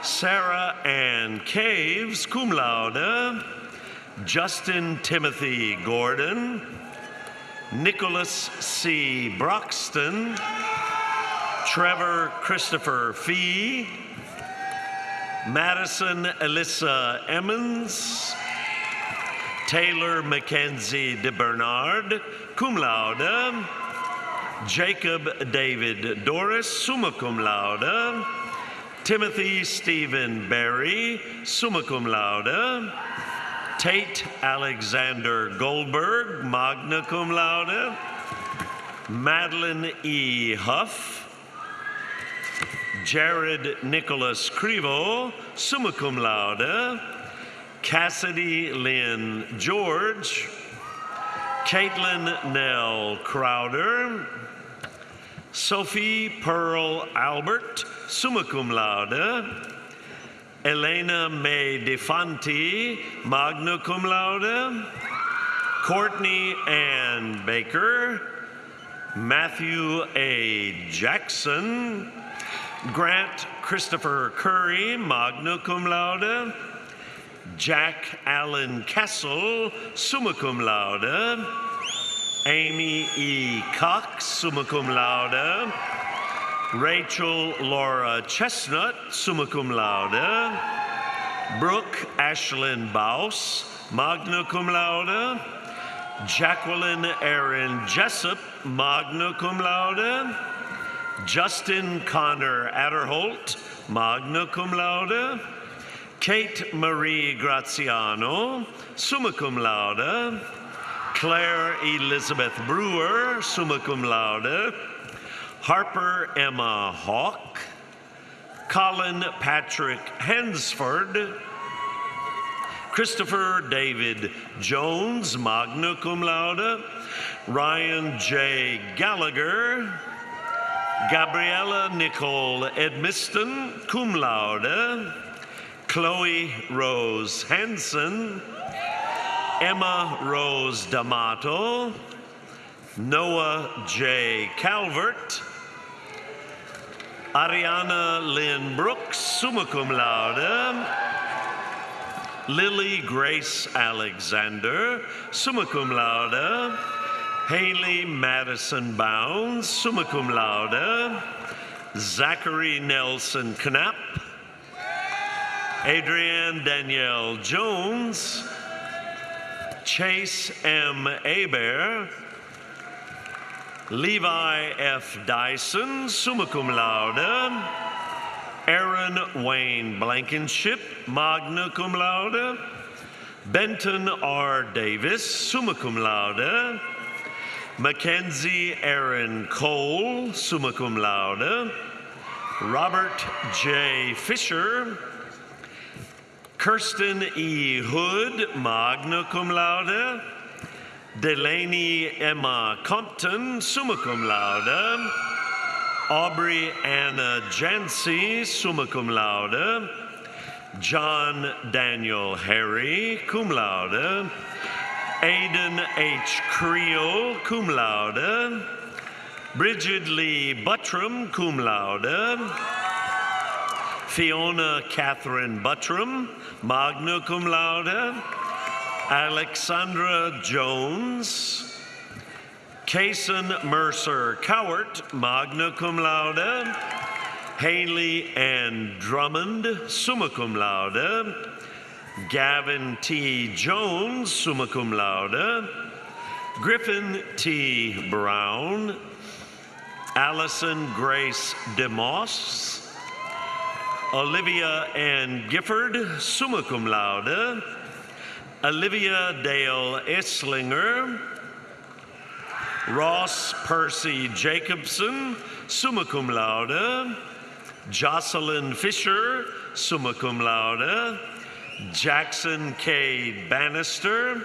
Sarah Ann Caves, cum laude, Justin Timothy Gordon, Nicholas C. Broxton, Trevor Christopher Fee, Madison Alyssa Emmons, Taylor Mackenzie de Bernard, cum laude, Jacob David Doris, summa cum laude, Timothy Stephen Berry, summa cum laude, Tate Alexander Goldberg, magna cum laude, Madeline E. Huff, Jared Nicholas Crivo, summa cum laude, Cassidy Lynn George, Caitlin Nell Crowder, Sophie Pearl Albert, summa cum laude, Elena May DeFanti, magna cum laude, Courtney Ann Baker, Matthew A. Jackson, Grant Christopher Curry, magna cum laude. Jack Allen Kessel, summa cum laude. Amy E. Cox, summa cum laude. Rachel Laura Chestnut, summa cum laude. Brooke Ashlyn Baus, magna cum laude. Jacqueline Erin Jessup, magna cum laude. Justin Connor Adderholt, magna cum laude. Kate Marie Graziano, summa cum laude. Claire Elizabeth Brewer, summa cum laude. Harper Emma Hawk. Colin Patrick Hensford. Christopher David Jones, magna cum laude. Ryan J. Gallagher. Gabriella Nicole Edmiston, cum laude. Chloe Rose Hansen. Emma Rose D'Amato. Noah J. Calvert. Ariana Lynn Brooks, summa cum laude. Lily Grace Alexander, summa cum laude. Haley Madison Bounds, summa cum laude. Zachary Nelson Knapp. Adrienne Danielle Jones. Chase M. Aber. Levi F. Dyson, summa cum laude. Aaron Wayne Blankenship, magna cum laude. Benton R. Davis, summa cum laude. Mackenzie Aaron Cole, summa cum laude. Robert J. Fisher. Kirsten E. Hood, magna cum laude. Delaney Emma Compton, summa cum laude. Aubrey Anna Jancy, summa cum laude. John Daniel Harry, cum laude. Aiden H. Creel, cum laude. Bridget Lee Buttram, cum laude. Fiona Catherine Buttram, magna cum laude. Alexandra Jones. Kason Mercer Cowart, magna cum laude. Haley Ann Drummond, summa cum laude. Gavin T. Jones, summa cum laude. Griffin T. Brown. Allison Grace DeMoss. Olivia Ann Gifford, summa cum laude. Olivia Dale Esslinger. Ross Percy Jacobson, summa cum laude. Jocelyn Fisher, summa cum laude. Jackson K. Bannister.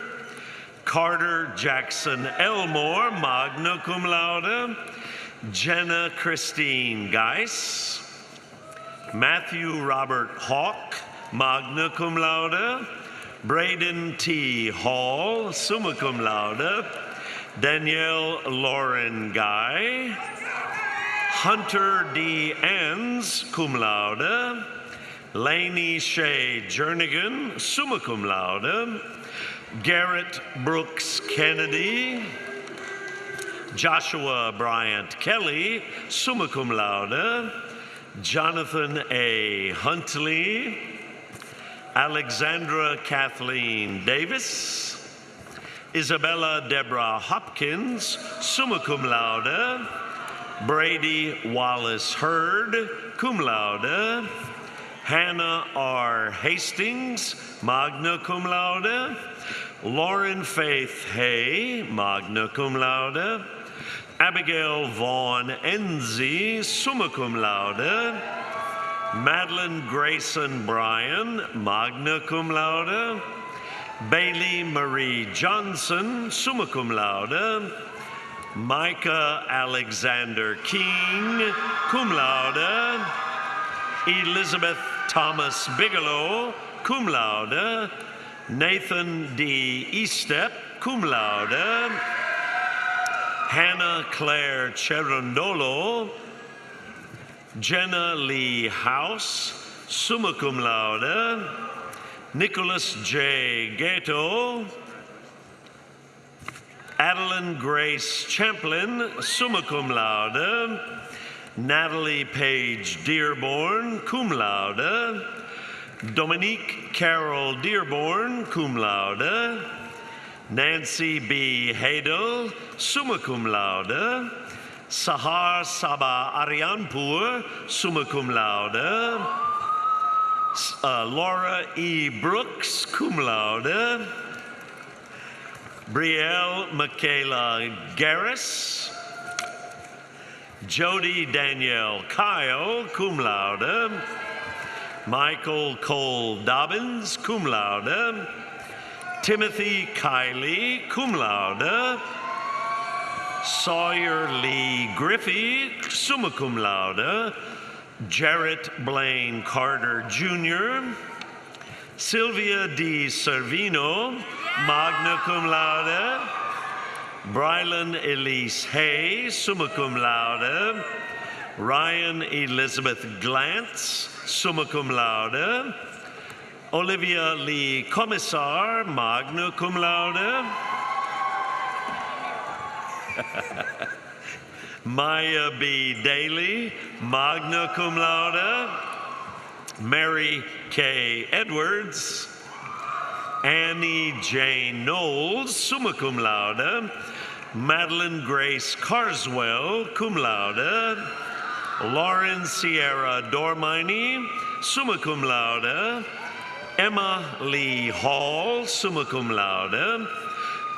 Carter Jackson Elmore, magna cum laude. Jenna Christine Geis. Matthew Robert Hawk, magna cum laude. Braden T. Hall, summa cum laude. Danielle Lauren Guy. Hunter D. Ans, cum laude. Lainey Shea Jernigan, summa cum laude. Garrett Brooks Kennedy. Joshua Bryant Kelly, summa cum laude. Jonathan A. Huntley. Alexandra Kathleen Davis. Isabella Deborah Hopkins, summa cum laude. Brady Wallace Hurd, cum laude. Hannah R. Hastings, magna cum laude. Lauren Faith Hay, magna cum laude. Abigail Vaughn Enzi, summa cum laude. Madeline Grayson Bryan, magna cum laude. Bailey Marie Johnson, summa cum laude. Micah Alexander King, cum laude. Elizabeth Thomas Bigelow, cum laude. Nathan D. Estep, cum laude. Hannah Claire Cherundolo. Jenna Lee House, summa cum laude. Nicholas J. Gato. Adeline Grace Champlin, summa cum laude. Natalie Page Dearborn, cum laude. Dominique Carol Dearborn, cum laude. Nancy B. Hadel, summa cum laude. Sahar Saba Arianpur, summa cum laude. Laura E. Brooks, cum laude. Brielle Michaela Garris. Jody Danielle Kyle, cum laude. Michael Cole Dobbins, cum laude. Timothy Kiley, cum laude. Sawyer Lee Griffey, summa cum laude. Jarrett Blaine Carter Jr. Sylvia D. Servino, magna cum laude. Brylan Elise Hay, summa cum laude. Ryan Elizabeth Glantz, summa cum laude. Olivia Lee Commissar, magna cum laude. Maya B. Daly, magna cum laude. Mary K. Edwards. Annie Jane Knowles, summa cum laude. Madeline Grace Carswell, cum laude. Lauren Sierra Dormini, summa cum laude. Emma Lee Hall, summa cum laude.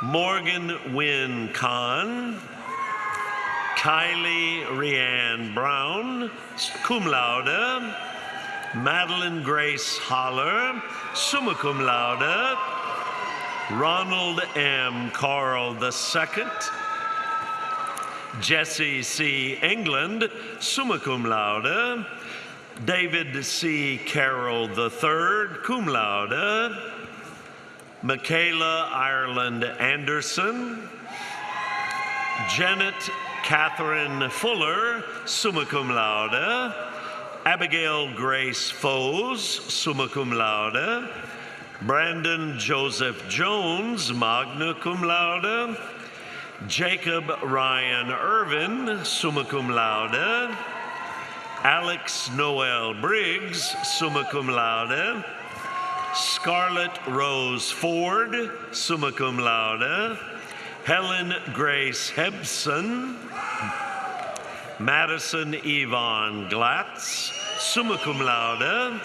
Morgan Wynn Kahn. Kylie Rianne Brown, cum laude. Madeline Grace Holler, summa cum laude. Ronald M. Carl II. Jesse C. England, summa cum laude. David C. Carroll III, cum laude. Michaela Ireland Anderson. Janet Catherine Fuller, summa cum laude. Abigail Grace Foes, summa cum laude. Brandon Joseph Jones, magna cum laude. Jacob Ryan Irvin, summa cum laude. Alex Noel Briggs, summa cum laude. Scarlett Rose Ford, summa cum laude. Helen Grace Hebson. Madison Yvonne Glatz, summa cum laude.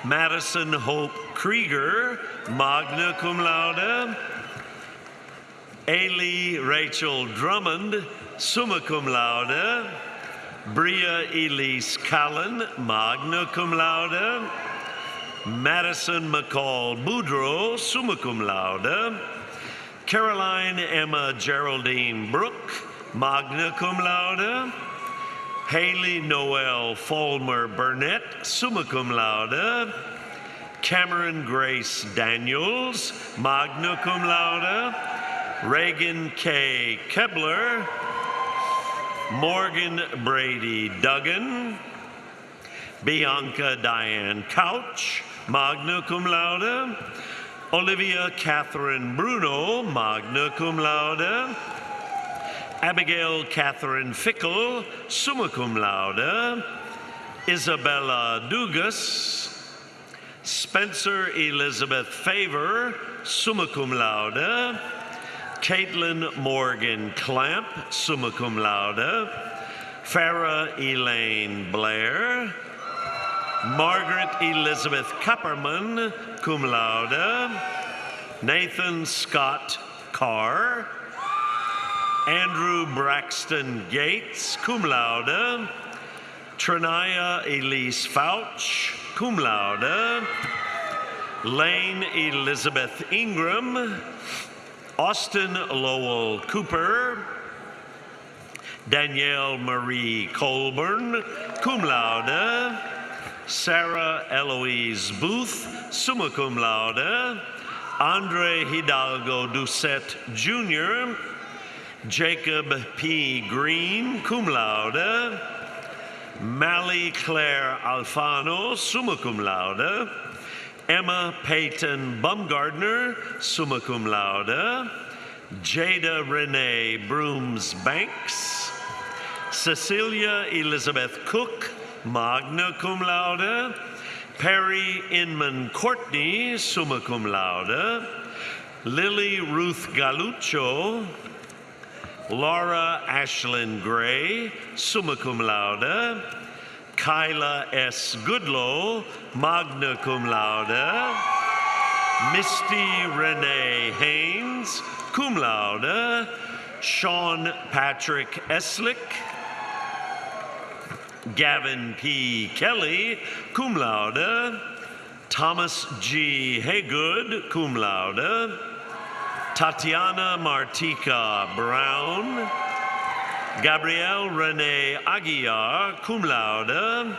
Madison Hope Krieger, magna cum laude. Ailey Rachel Drummond, summa cum laude. Bria Elise Callan, magna cum laude. Madison McCall Boudreau, summa cum laude. Caroline Emma Geraldine Brooke, magna cum laude. Haley Noel Fulmer Burnett, summa cum laude. Cameron Grace Daniels, magna cum laude. Reagan K. Kebler. Morgan Brady Duggan. Bianca Diane Couch, magna cum laude. Olivia Catherine Bruno, magna cum laude. Abigail Catherine Fickle, summa cum laude. Isabella Dugas. Spencer Elizabeth Favor, summa cum laude. Caitlin Morgan Clamp, summa cum laude. Farah Elaine Blair. Margaret Elizabeth Kupperman, cum laude. Nathan Scott Carr. Andrew Braxton Gates, cum laude. Trinaya Elise Fouch, cum laude. Lane Elizabeth Ingram. Austin Lowell Cooper. Danielle Marie Colburn, cum laude. Sarah Eloise Booth, summa cum laude. Andre Hidalgo Doucette Jr. Jacob P. Green, cum laude. Mally Claire Alfano, summa cum laude. Emma Peyton Bumgardner, summa cum laude. Jada Renee Brooms Banks. Cecilia Elizabeth Cook, magna cum laude. Perry Inman Courtney, summa cum laude. Lily Ruth Galuccio. Laura Ashlyn Gray, summa cum laude. Kyla S. Goodlow, magna cum laude. Misty Renee Haynes, cum laude. Sean Patrick Eslick. Gavin P. Kelly, cum laude. Thomas G. Haygood, cum laude. Tatiana Martika Brown. Gabrielle Renee Aguiar, cum laude.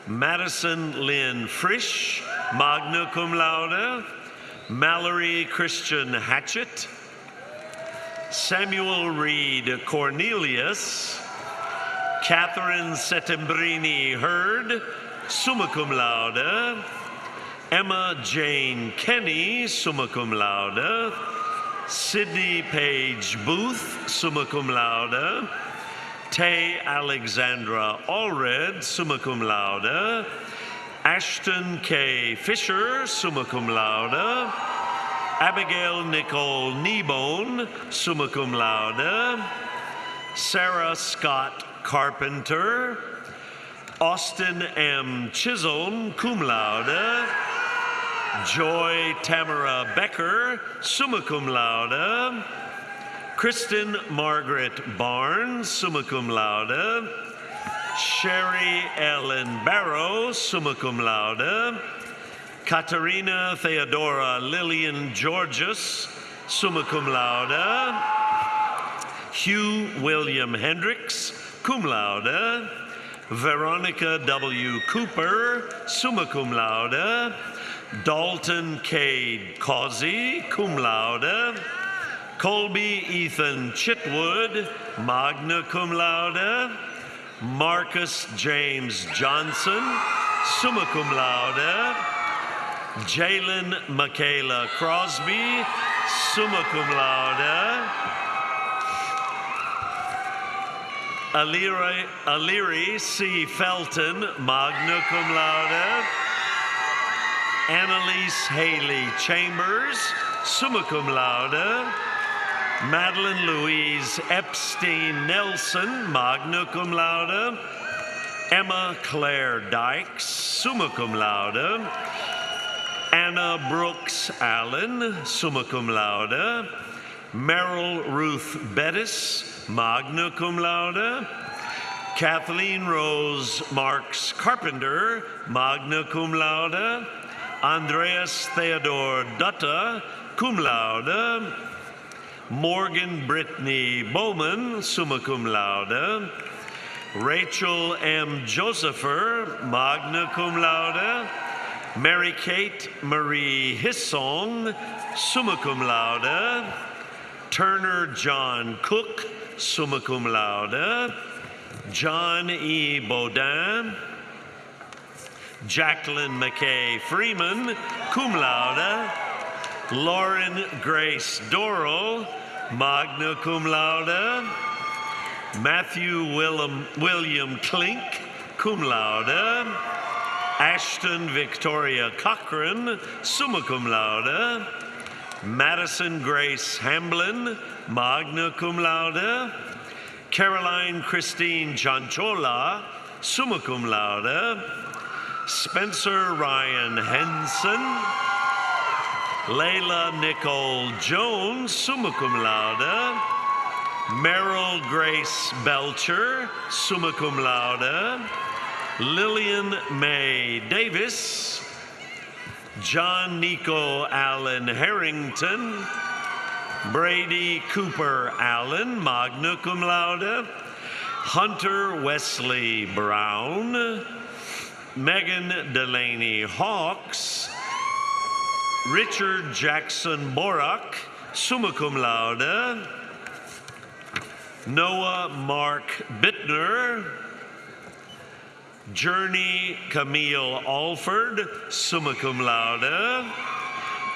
Madison Lynn Frisch, magna cum laude. Mallory Christian Hatchett. Samuel Reed Cornelius. Catherine Settembrini Hurd, summa cum laude. Emma Jane Kenny, summa cum laude. Sydney Page Booth, summa cum laude. Tay Alexandra Allred, summa cum laude. Ashton K. Fisher, summa cum laude. Abigail Nicole Kneebone, summa cum laude. Sarah Scott Carpenter. Austin M. Chisholm, cum laude. Joy Tamara Becker, summa cum laude. Kristen Margaret Barnes, summa cum laude. Sherry Ellen Barrow, summa cum laude. Katerina Theodora Lillian Georges, summa cum laude. Hugh William Hendricks, cum laude. Veronica W. Cooper, summa cum laude. Dalton Cade Causey, cum laude. Colby Ethan Chitwood, magna cum laude. Marcus James Johnson, summa cum laude. Jalen Michaela Crosby, summa cum laude. Aliri C. Felton, magna cum laude. Annalise Haley Chambers, summa cum laude. Madeline Louise Epstein Nelson, magna cum laude. Emma Claire Dykes, summa cum laude. Anna Brooks Allen, summa cum laude. Merrill Ruth Bettis, magna cum laude. Kathleen Rose Marks Carpenter, magna cum laude. Andreas Theodore Dutta, cum laude. Morgan Brittany Bowman, summa cum laude. Rachel M. Josepher, magna cum laude. Mary Kate Marie Hissong, summa cum laude. Turner John Cook, summa cum laude. John E. Baudin. Jacqueline McKay Freeman, cum laude. Lauren Grace Dorrell, magna cum laude. Matthew William Klink, cum laude. Ashton Victoria Cochran, summa cum laude. Madison Grace Hamblin, magna cum laude. Caroline Christine Chanchola, summa cum laude. Spencer Ryan Henson. Layla Nicole Jones, summa cum laude. Merrill Grace Belcher, summa cum laude. Lillian May Davis. John Nico Allen Harrington. Brady Cooper Allen, magna cum laude. Hunter Wesley Brown. Megan Delaney Hawks. Richard Jackson Borak, summa cum laude. Noah Mark Bittner. Journey Camille Alford, summa cum laude.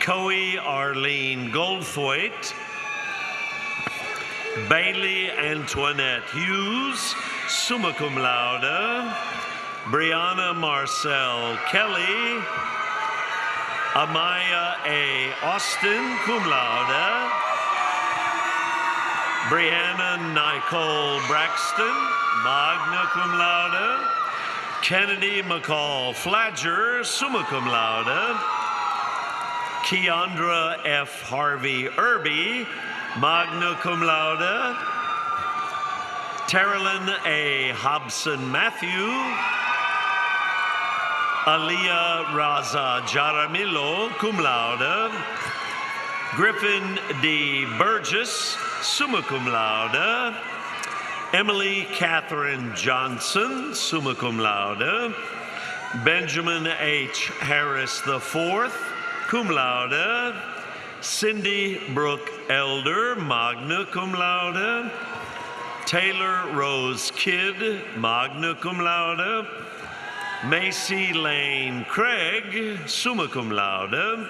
Coe Arlene Goldthwait. Bailey Antoinette Hughes, summa cum laude. Brianna Marcel Kelly. Amaya A. Austin, cum laude. Brianna Nicole Braxton, magna cum laude. Kennedy McCall Flagger, summa cum laude. Keandra F. Harvey Irby, magna cum laude. Terilyn A. Hobson Matthew. Aliyah Raza Jaramillo, cum laude. Griffin D. Burgess, summa cum laude. Emily Catherine Johnson, summa cum laude. Benjamin H. Harris IV, cum laude. Cindy Brooke Elder, magna cum laude. Taylor Rose Kidd, magna cum laude. Macy Lane Craig, summa cum laude.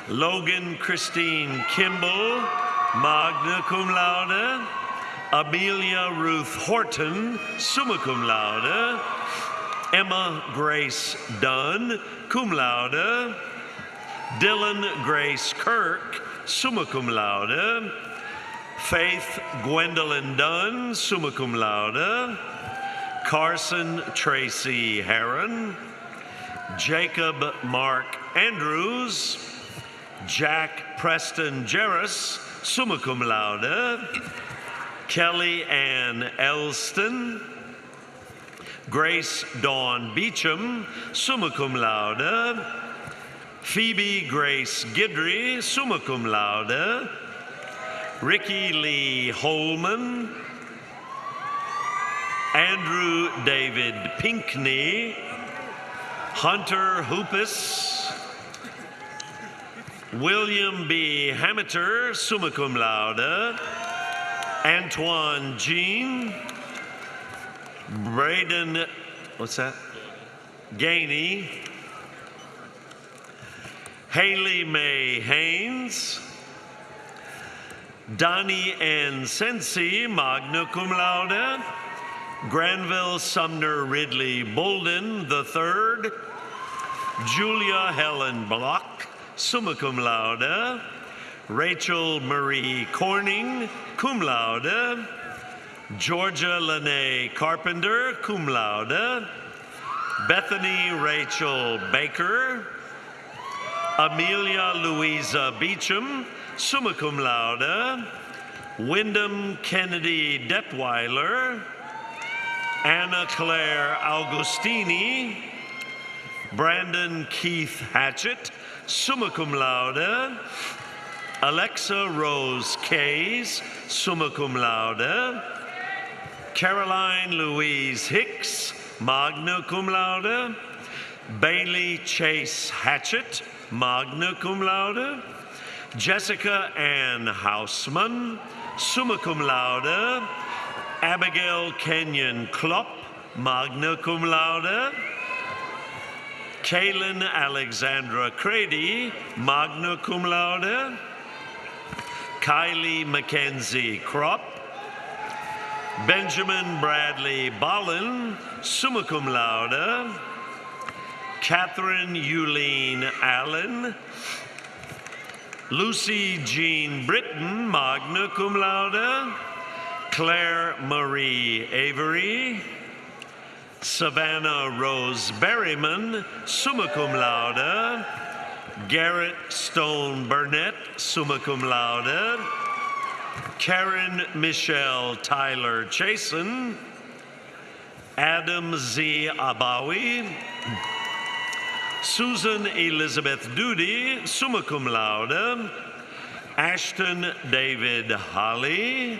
Logan Christine Kimball, magna cum laude. Amelia Ruth Horton, summa cum laude. Emma Grace Dunn, cum laude. Dylan Grace Kirk, summa cum laude. Faith Gwendolyn Dunn, summa cum laude. Carson Tracy Heron. Jacob Mark Andrews. Jack Preston Jarris, summa cum laude. Kelly Ann Elston. Grace Dawn Beecham, summa cum laude. Phoebe Grace Gidry, summa cum laude. Ricky Lee Holman. Andrew David Pinkney. Hunter Hoopus. William B. Hameter, summa cum laude. Antoine Jean. Braden, what's that? Gainey. Haley Mae Haynes. Donnie N. Sensi, magna cum laude. Granville Sumner Ridley Bolden III. Julia Helen Block, summa cum laude. Rachel Marie Corning, cum laude. Georgia Lene Carpenter, cum laude. Bethany Rachel Baker. Amelia Louisa Beecham, summa cum laude. Wyndham Kennedy Detweiler. Anna Claire Augustini. Brandon Keith Hatchett, summa cum laude. Alexa Rose Kays, summa cum laude. Caroline Louise Hicks, magna cum laude. Bailey Chase Hatchett, magna cum laude. Jessica Ann Hausman, summa cum laude. Abigail Kenyon Klopp, magna cum laude. Kaylin Alexandra Crady, magna cum laude. Kylie Mackenzie Kropp. Benjamin Bradley Ballin, summa cum laude. Catherine Euleen Allen. Lucy Jean Britton, magna cum laude. Claire Marie Avery. Savannah Rose Berryman, summa cum laude. Garrett Stone Burnett, summa cum laude. Karen Michelle Tyler Chasen. Adam Z. Abawi. Susan Elizabeth Duty, summa cum laude. Ashton David Holly.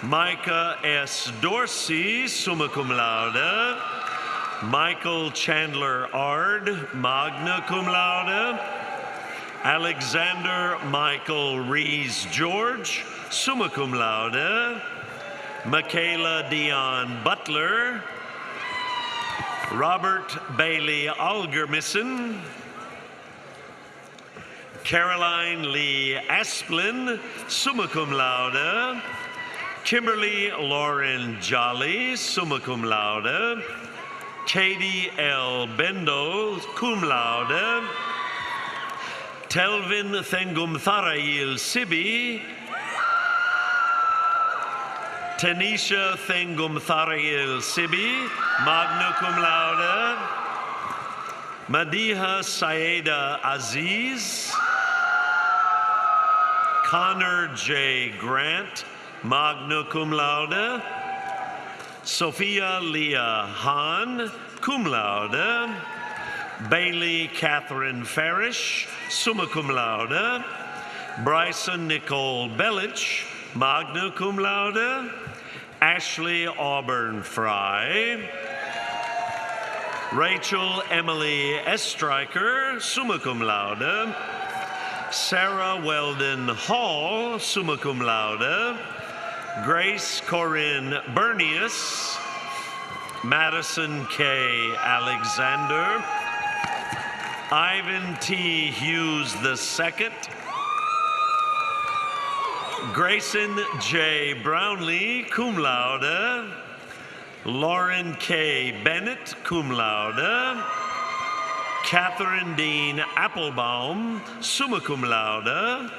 Micah S. Dorsey, summa cum laude. Michael Chandler Ard, magna cum laude. Alexander Michael Rees George, summa cum laude. Michaela Dion Butler. Robert Bailey Algermissen, Caroline Lee Asplin, summa cum laude. Kimberly Lauren Jolly, summa cum laude. Katie L. Bendo, cum laude. Telvin Thengum Tharail Sibi. Tanisha Thengum Tharail Sibi, magna cum laude. Madiha Saeda Aziz. Connor J. Grant, magna cum laude. Sophia Leah Hahn, cum laude. Bailey Catherine Farish, summa cum laude. Bryson Nicole Bellich, magna cum laude. Ashley Auburn Fry. Rachel Emily Estreicher, summa cum laude. Sarah Weldon Hall, summa cum laude. Grace Corinne Bernius. Madison K. Alexander. Ivan T. Hughes II. Grayson J. Brownlee, cum laude. Lauren K. Bennett, cum laude. Catherine Dean Applebaum, summa cum laude.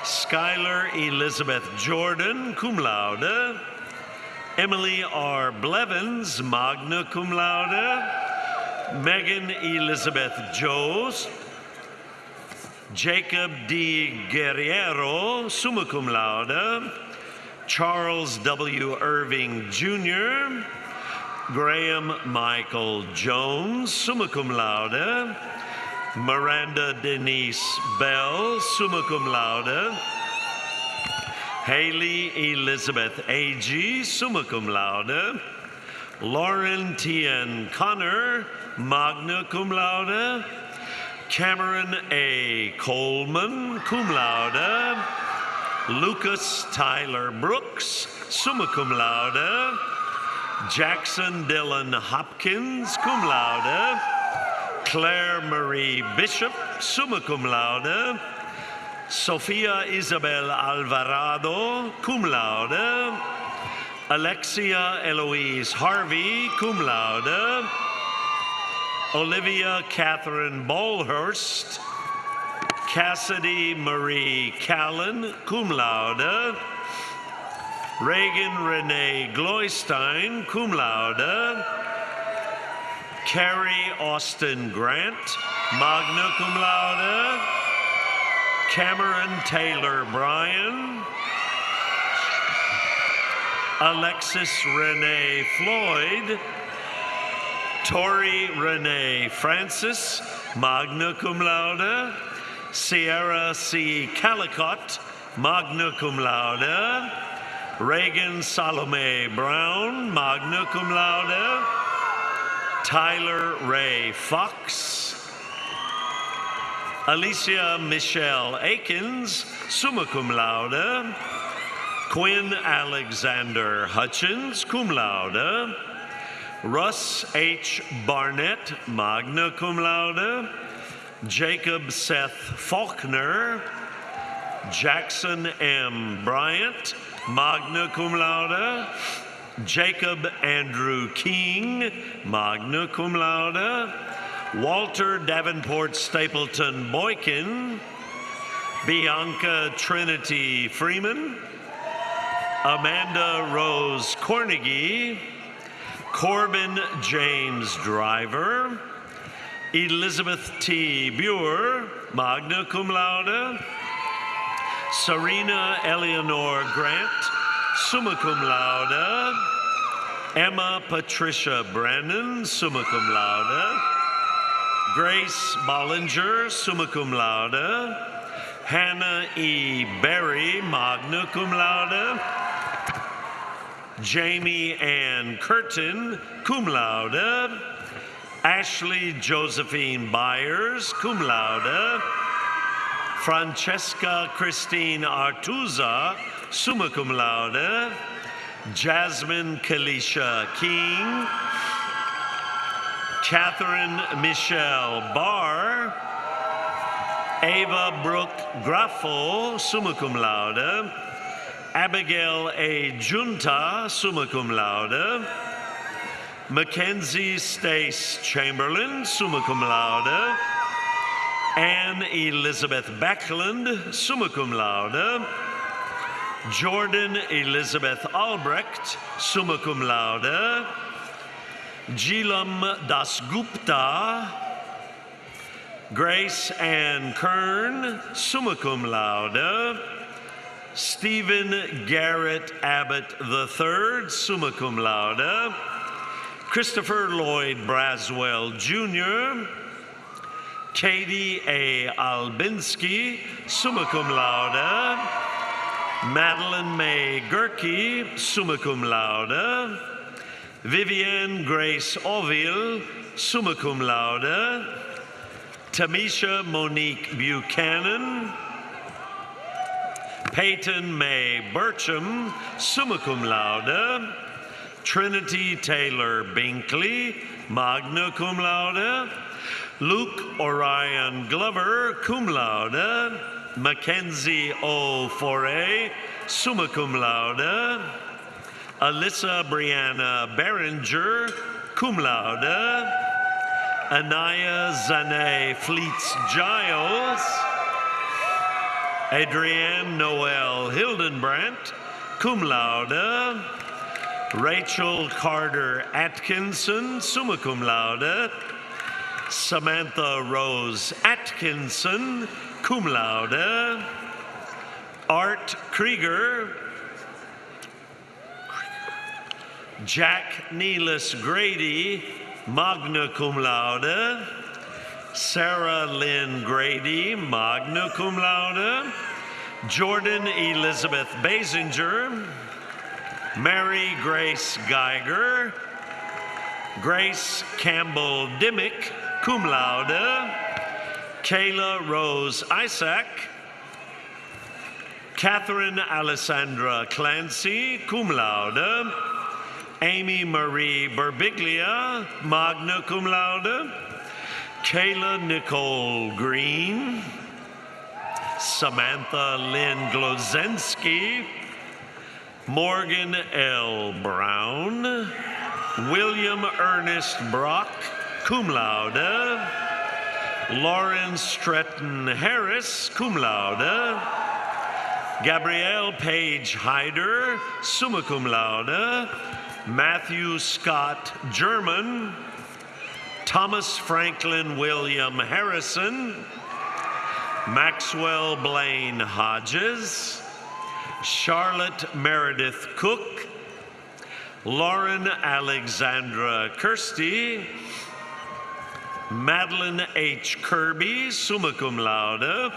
Skylar Elizabeth Jordan, cum laude. Emily R. Blevins, magna cum laude. Megan Elizabeth Joes. Jacob D. Guerriero, summa cum laude. Charles W. Irving Jr. Graham Michael Jones, summa cum laude. Miranda Denise Bell, summa cum laude. Haley Elizabeth Agee, summa cum laude. Lauren Tien Connor, magna cum laude. Cameron A. Coleman, cum laude. Lucas Tyler Brooks, summa cum laude. Jackson Dylan Hopkins, cum laude. Claire Marie Bishop, summa cum laude. Sophia Isabel Alvarado, cum laude. Alexia Eloise Harvey, cum laude. Olivia Catherine Ballhurst. Cassidy Marie Callan, cum laude. Reagan Renee Gloystein, cum laude. Carrie Austin Grant, magna cum laude. Cameron Taylor Bryan. Alexis Renee Floyd. Tori Renee Francis, magna cum laude. Sierra C. Calicott, magna cum laude. Reagan Salome Brown, magna cum laude. Tyler Ray Fox. Alicia Michelle Akins, summa cum laude. Quinn Alexander Hutchins, cum laude. Russ H. Barnett, magna cum laude. Jacob Seth Faulkner. Jackson M. Bryant, magna cum laude. Jacob Andrew King, magna cum laude. Walter Davenport Stapleton Boykin. Bianca Trinity Freeman. Amanda Rose Cornegie. Corbin James Driver. Elizabeth T. Buer, magna cum laude. Serena Eleanor Grant, summa cum laude. Emma Patricia Brannon, summa cum laude. Grace Bollinger, summa cum laude. Hannah E. Berry, magna cum laude. Jamie Ann Curtin, cum laude. Ashley Josephine Byers, cum laude. Francesca Christine Artuza, summa cum laude. Jasmine Kalisha King. Catherine Michelle Barr, Ava Brooke Graffo, summa cum laude, Abigail A. Junta, summa cum laude, Mackenzie Stace Chamberlain, summa cum laude, Anne Elizabeth Backlund, summa cum laude, Jordan Elizabeth Albrecht, summa cum laude, Jilam Dasgupta, Grace Ann Kern, summa cum laude, Stephen Garrett Abbott III, summa cum laude, Christopher Lloyd Braswell Jr., Katie A. Albinski, summa cum laude, Madeline May Gerke, summa cum laude, Vivienne Grace Oville, summa cum laude, Tamisha Monique Buchanan, Peyton May Burcham, summa cum laude, Trinity Taylor Binkley, magna cum laude, Luke Orion Glover, cum laude, Mackenzie O. Foray, summa cum laude, Alyssa Brianna Behringer, cum laude, Anaya Zane Fleets Giles, Adrienne Noel Hildenbrandt, cum laude, Rachel Carter Atkinson, summa cum laude, Samantha Rose Atkinson, cum laude, Art Krieger, Jack Neelis Grady, magna cum laude, Sarah Lynn Grady, magna cum laude, Jordan Elizabeth Basinger, Mary Grace Geiger, Grace Campbell Dimmick, cum laude, Kayla Rose Isaac, Catherine Alessandra Clancy, cum laude, Amy Marie Berbiglia, magna cum laude, Kayla Nicole Green, Samantha Lynn Glozensky, Morgan L. Brown, William Ernest Brock, cum laude, Lauren Stretton Harris, cum laude, Gabrielle Page Hyder, summa cum laude, Matthew Scott German, Thomas Franklin William Harrison, Maxwell Blaine Hodges, Charlotte Meredith Cook, Lauren Alexandra Kirsty, Madeline H. Kirby, summa cum laude,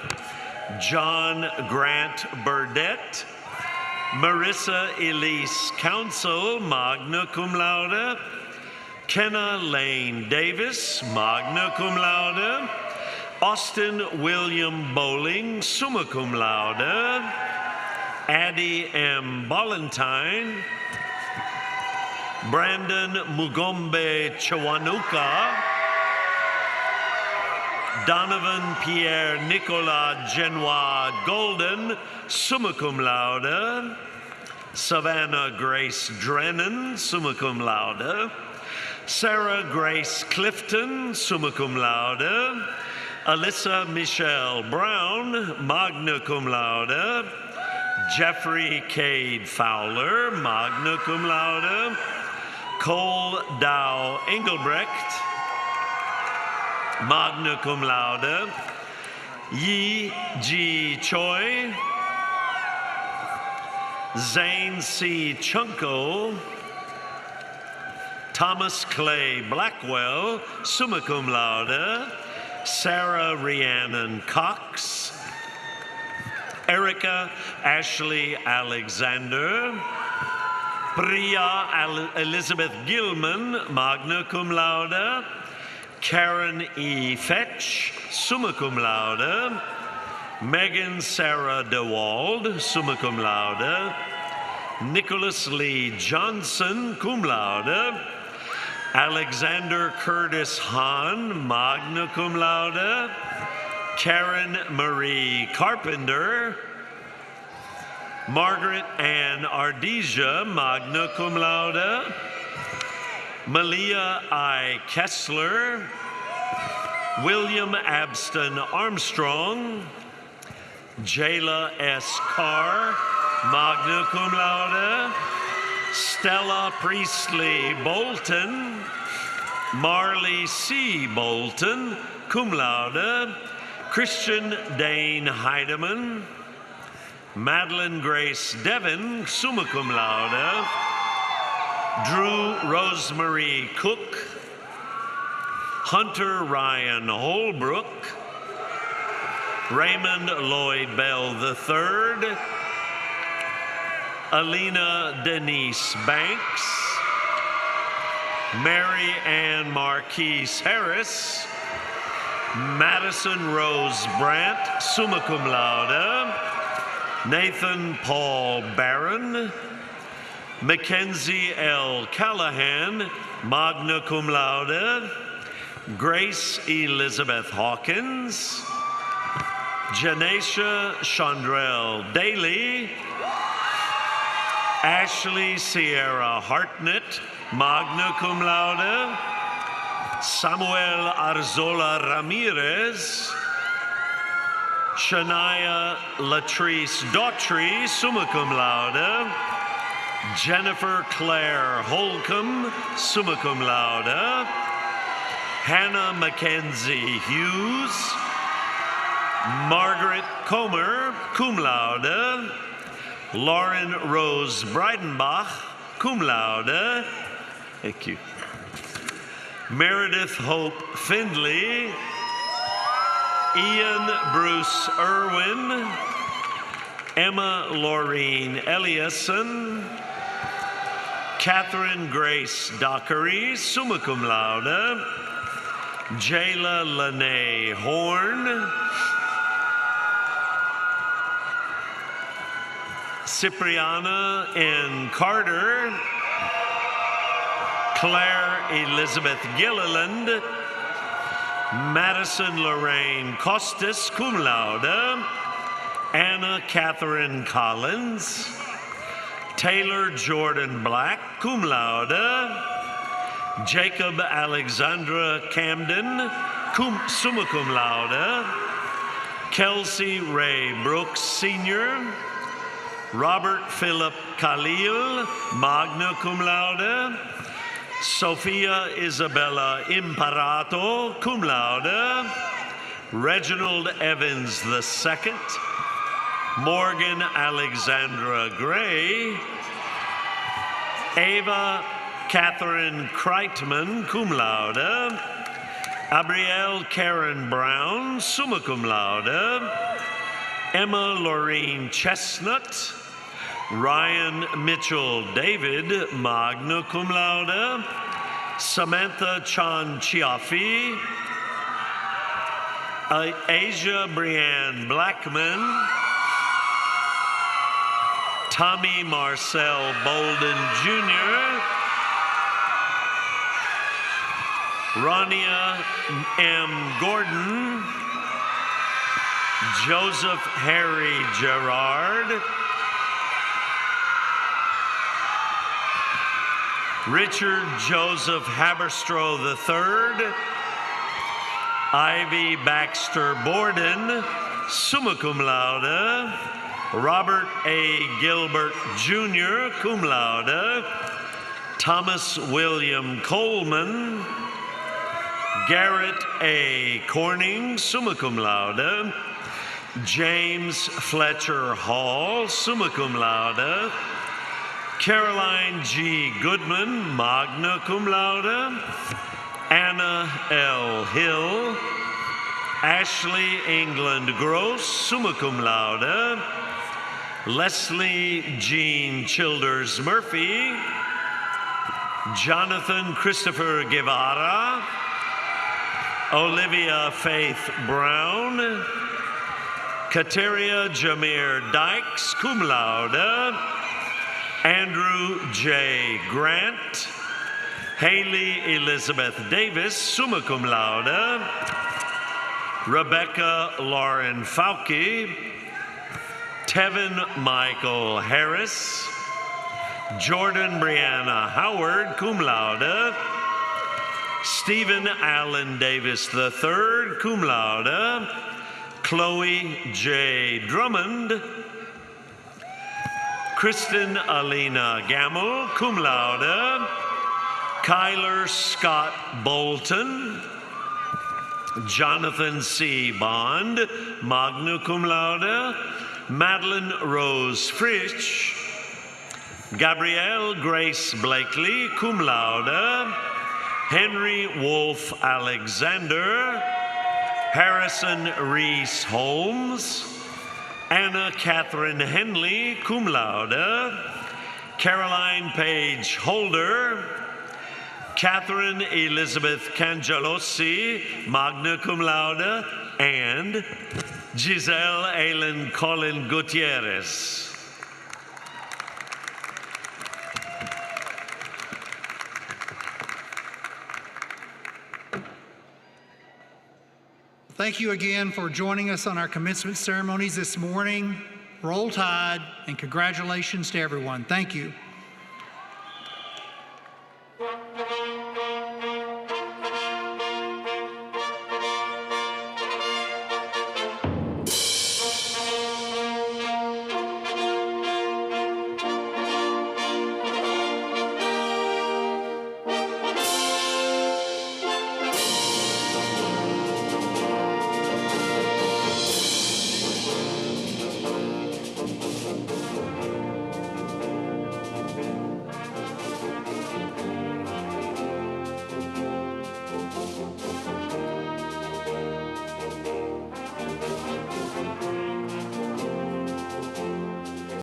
John Grant Burdett, Marissa Elise Council, magna cum laude, Kenna Lane Davis, magna cum laude, Austin William Bowling, summa cum laude, Addie M. Ballantyne, Brandon Mugombe Chawanuka, Donovan Pierre Nicolas Genois Golden, summa cum laude, Savannah Grace Drennan, summa cum laude, Sarah Grace Clifton, summa cum laude, Alyssa Michelle Brown, magna cum laude, Jeffrey Cade Fowler, magna cum laude, Cole Dow Engelbrecht, magna cum laude, Yi Ji Choi, Zane C. Chunko, Thomas Clay Blackwell, summa cum laude, Sarah Rhiannon Cox, Erica Ashley Alexander, Priya Elizabeth Gilman, magna cum laude, Karen E. Fetch, summa cum laude, Megan Sarah DeWald, summa cum laude, Nicholas Lee Johnson, cum laude, Alexander Curtis Hahn, magna cum laude. Karen Marie Carpenter. Margaret Ann Ardesia, magna cum laude. Malia I. Kessler. William Abston Armstrong. Jayla S. Carr, magna cum laude. Stella Priestley Bolton. Marley C. Bolton, cum laude. Christian Dane Heidemann. Madeline Grace Devon, summa cum laude. Drew Rosemary Cook. Hunter Ryan Holbrook. Raymond Lloyd Bell III. Alina Denise Banks. Mary Ann Marquise Harris. Madison Rose Brandt, summa cum laude. Nathan Paul Barron. Mackenzie L. Callahan, magna cum laude. Grace Elizabeth Hawkins. Janesha Chandrell Daly. Ashley Sierra Hartnett, magna cum laude. Samuel Arzola Ramirez. Shania Latrice Daughtry, summa cum laude. Jennifer Claire Holcomb, summa cum laude. Hannah Mackenzie Hughes. Margaret Comer, cum laude. Lauren Rose Breidenbach, cum laude. Thank you. Meredith Hope Findley. Ian Bruce Irwin. Emma Laureen Eliasson. Catherine Grace Dockery, summa cum laude. Jayla Lene Horn. Cipriana N. Carter. Claire Elizabeth Gilliland. Madison Lorraine Costas, cum laude. Anna Catherine Collins. Taylor Jordan Black, cum laude. Jacob Alexandra Camden, summa cum laude. Kelsey Ray Brooks Sr. Robert Philip Khalil, magna cum laude. Sophia Isabella Imparato, cum laude. Reginald Evans II. Morgan Alexandra Gray. Ava Catherine Kreitman, cum laude. Abrielle Karen Brown, summa cum laude. Emma Laureen Chestnut. Ryan Mitchell David, magna cum laude. Samantha Chan Chiaffi. Asia Brianne Blackman. Tommy Marcel Bolden Jr. Rania M. Gordon. Joseph Harry Gerard. Richard Joseph Haberstroh III. Ivy Baxter Borden, summa cum laude. Robert A. Gilbert Jr., cum laude. Thomas William Coleman. Garrett A. Corning, summa cum laude. James Fletcher Hall, summa cum laude. Caroline G. Goodman, magna cum laude. Anna L. Hill. Ashley England Gross, summa cum laude. Leslie Jean Childers Murphy. Jonathan Christopher Guevara. Olivia Faith Brown. Kateria Jameer Dykes, cum laude. Andrew J. Grant. Haley Elizabeth Davis, summa cum laude. Rebecca Lauren Fauke. Tevin Michael Harris. Jordan Brianna Howard, cum laude. Stephen Allen Davis III, cum laude. Chloe J. Drummond. Kristen Alina Gamble, cum laude. Kyler Scott Bolton. Jonathan C. Bond, magna cum laude. Madeline Rose Fritsch. Gabrielle Grace Blakely, cum laude. Henry Wolf Alexander. Harrison Reese Holmes. Anna Catherine Henley, cum laude. Caroline Page Holder. Catherine Elizabeth Cangelosi, magna cum laude. And Giselle Aileen Colin Gutierrez. Thank you again for joining us on our commencement ceremonies this morning. Roll Tide, and congratulations to everyone. Thank you.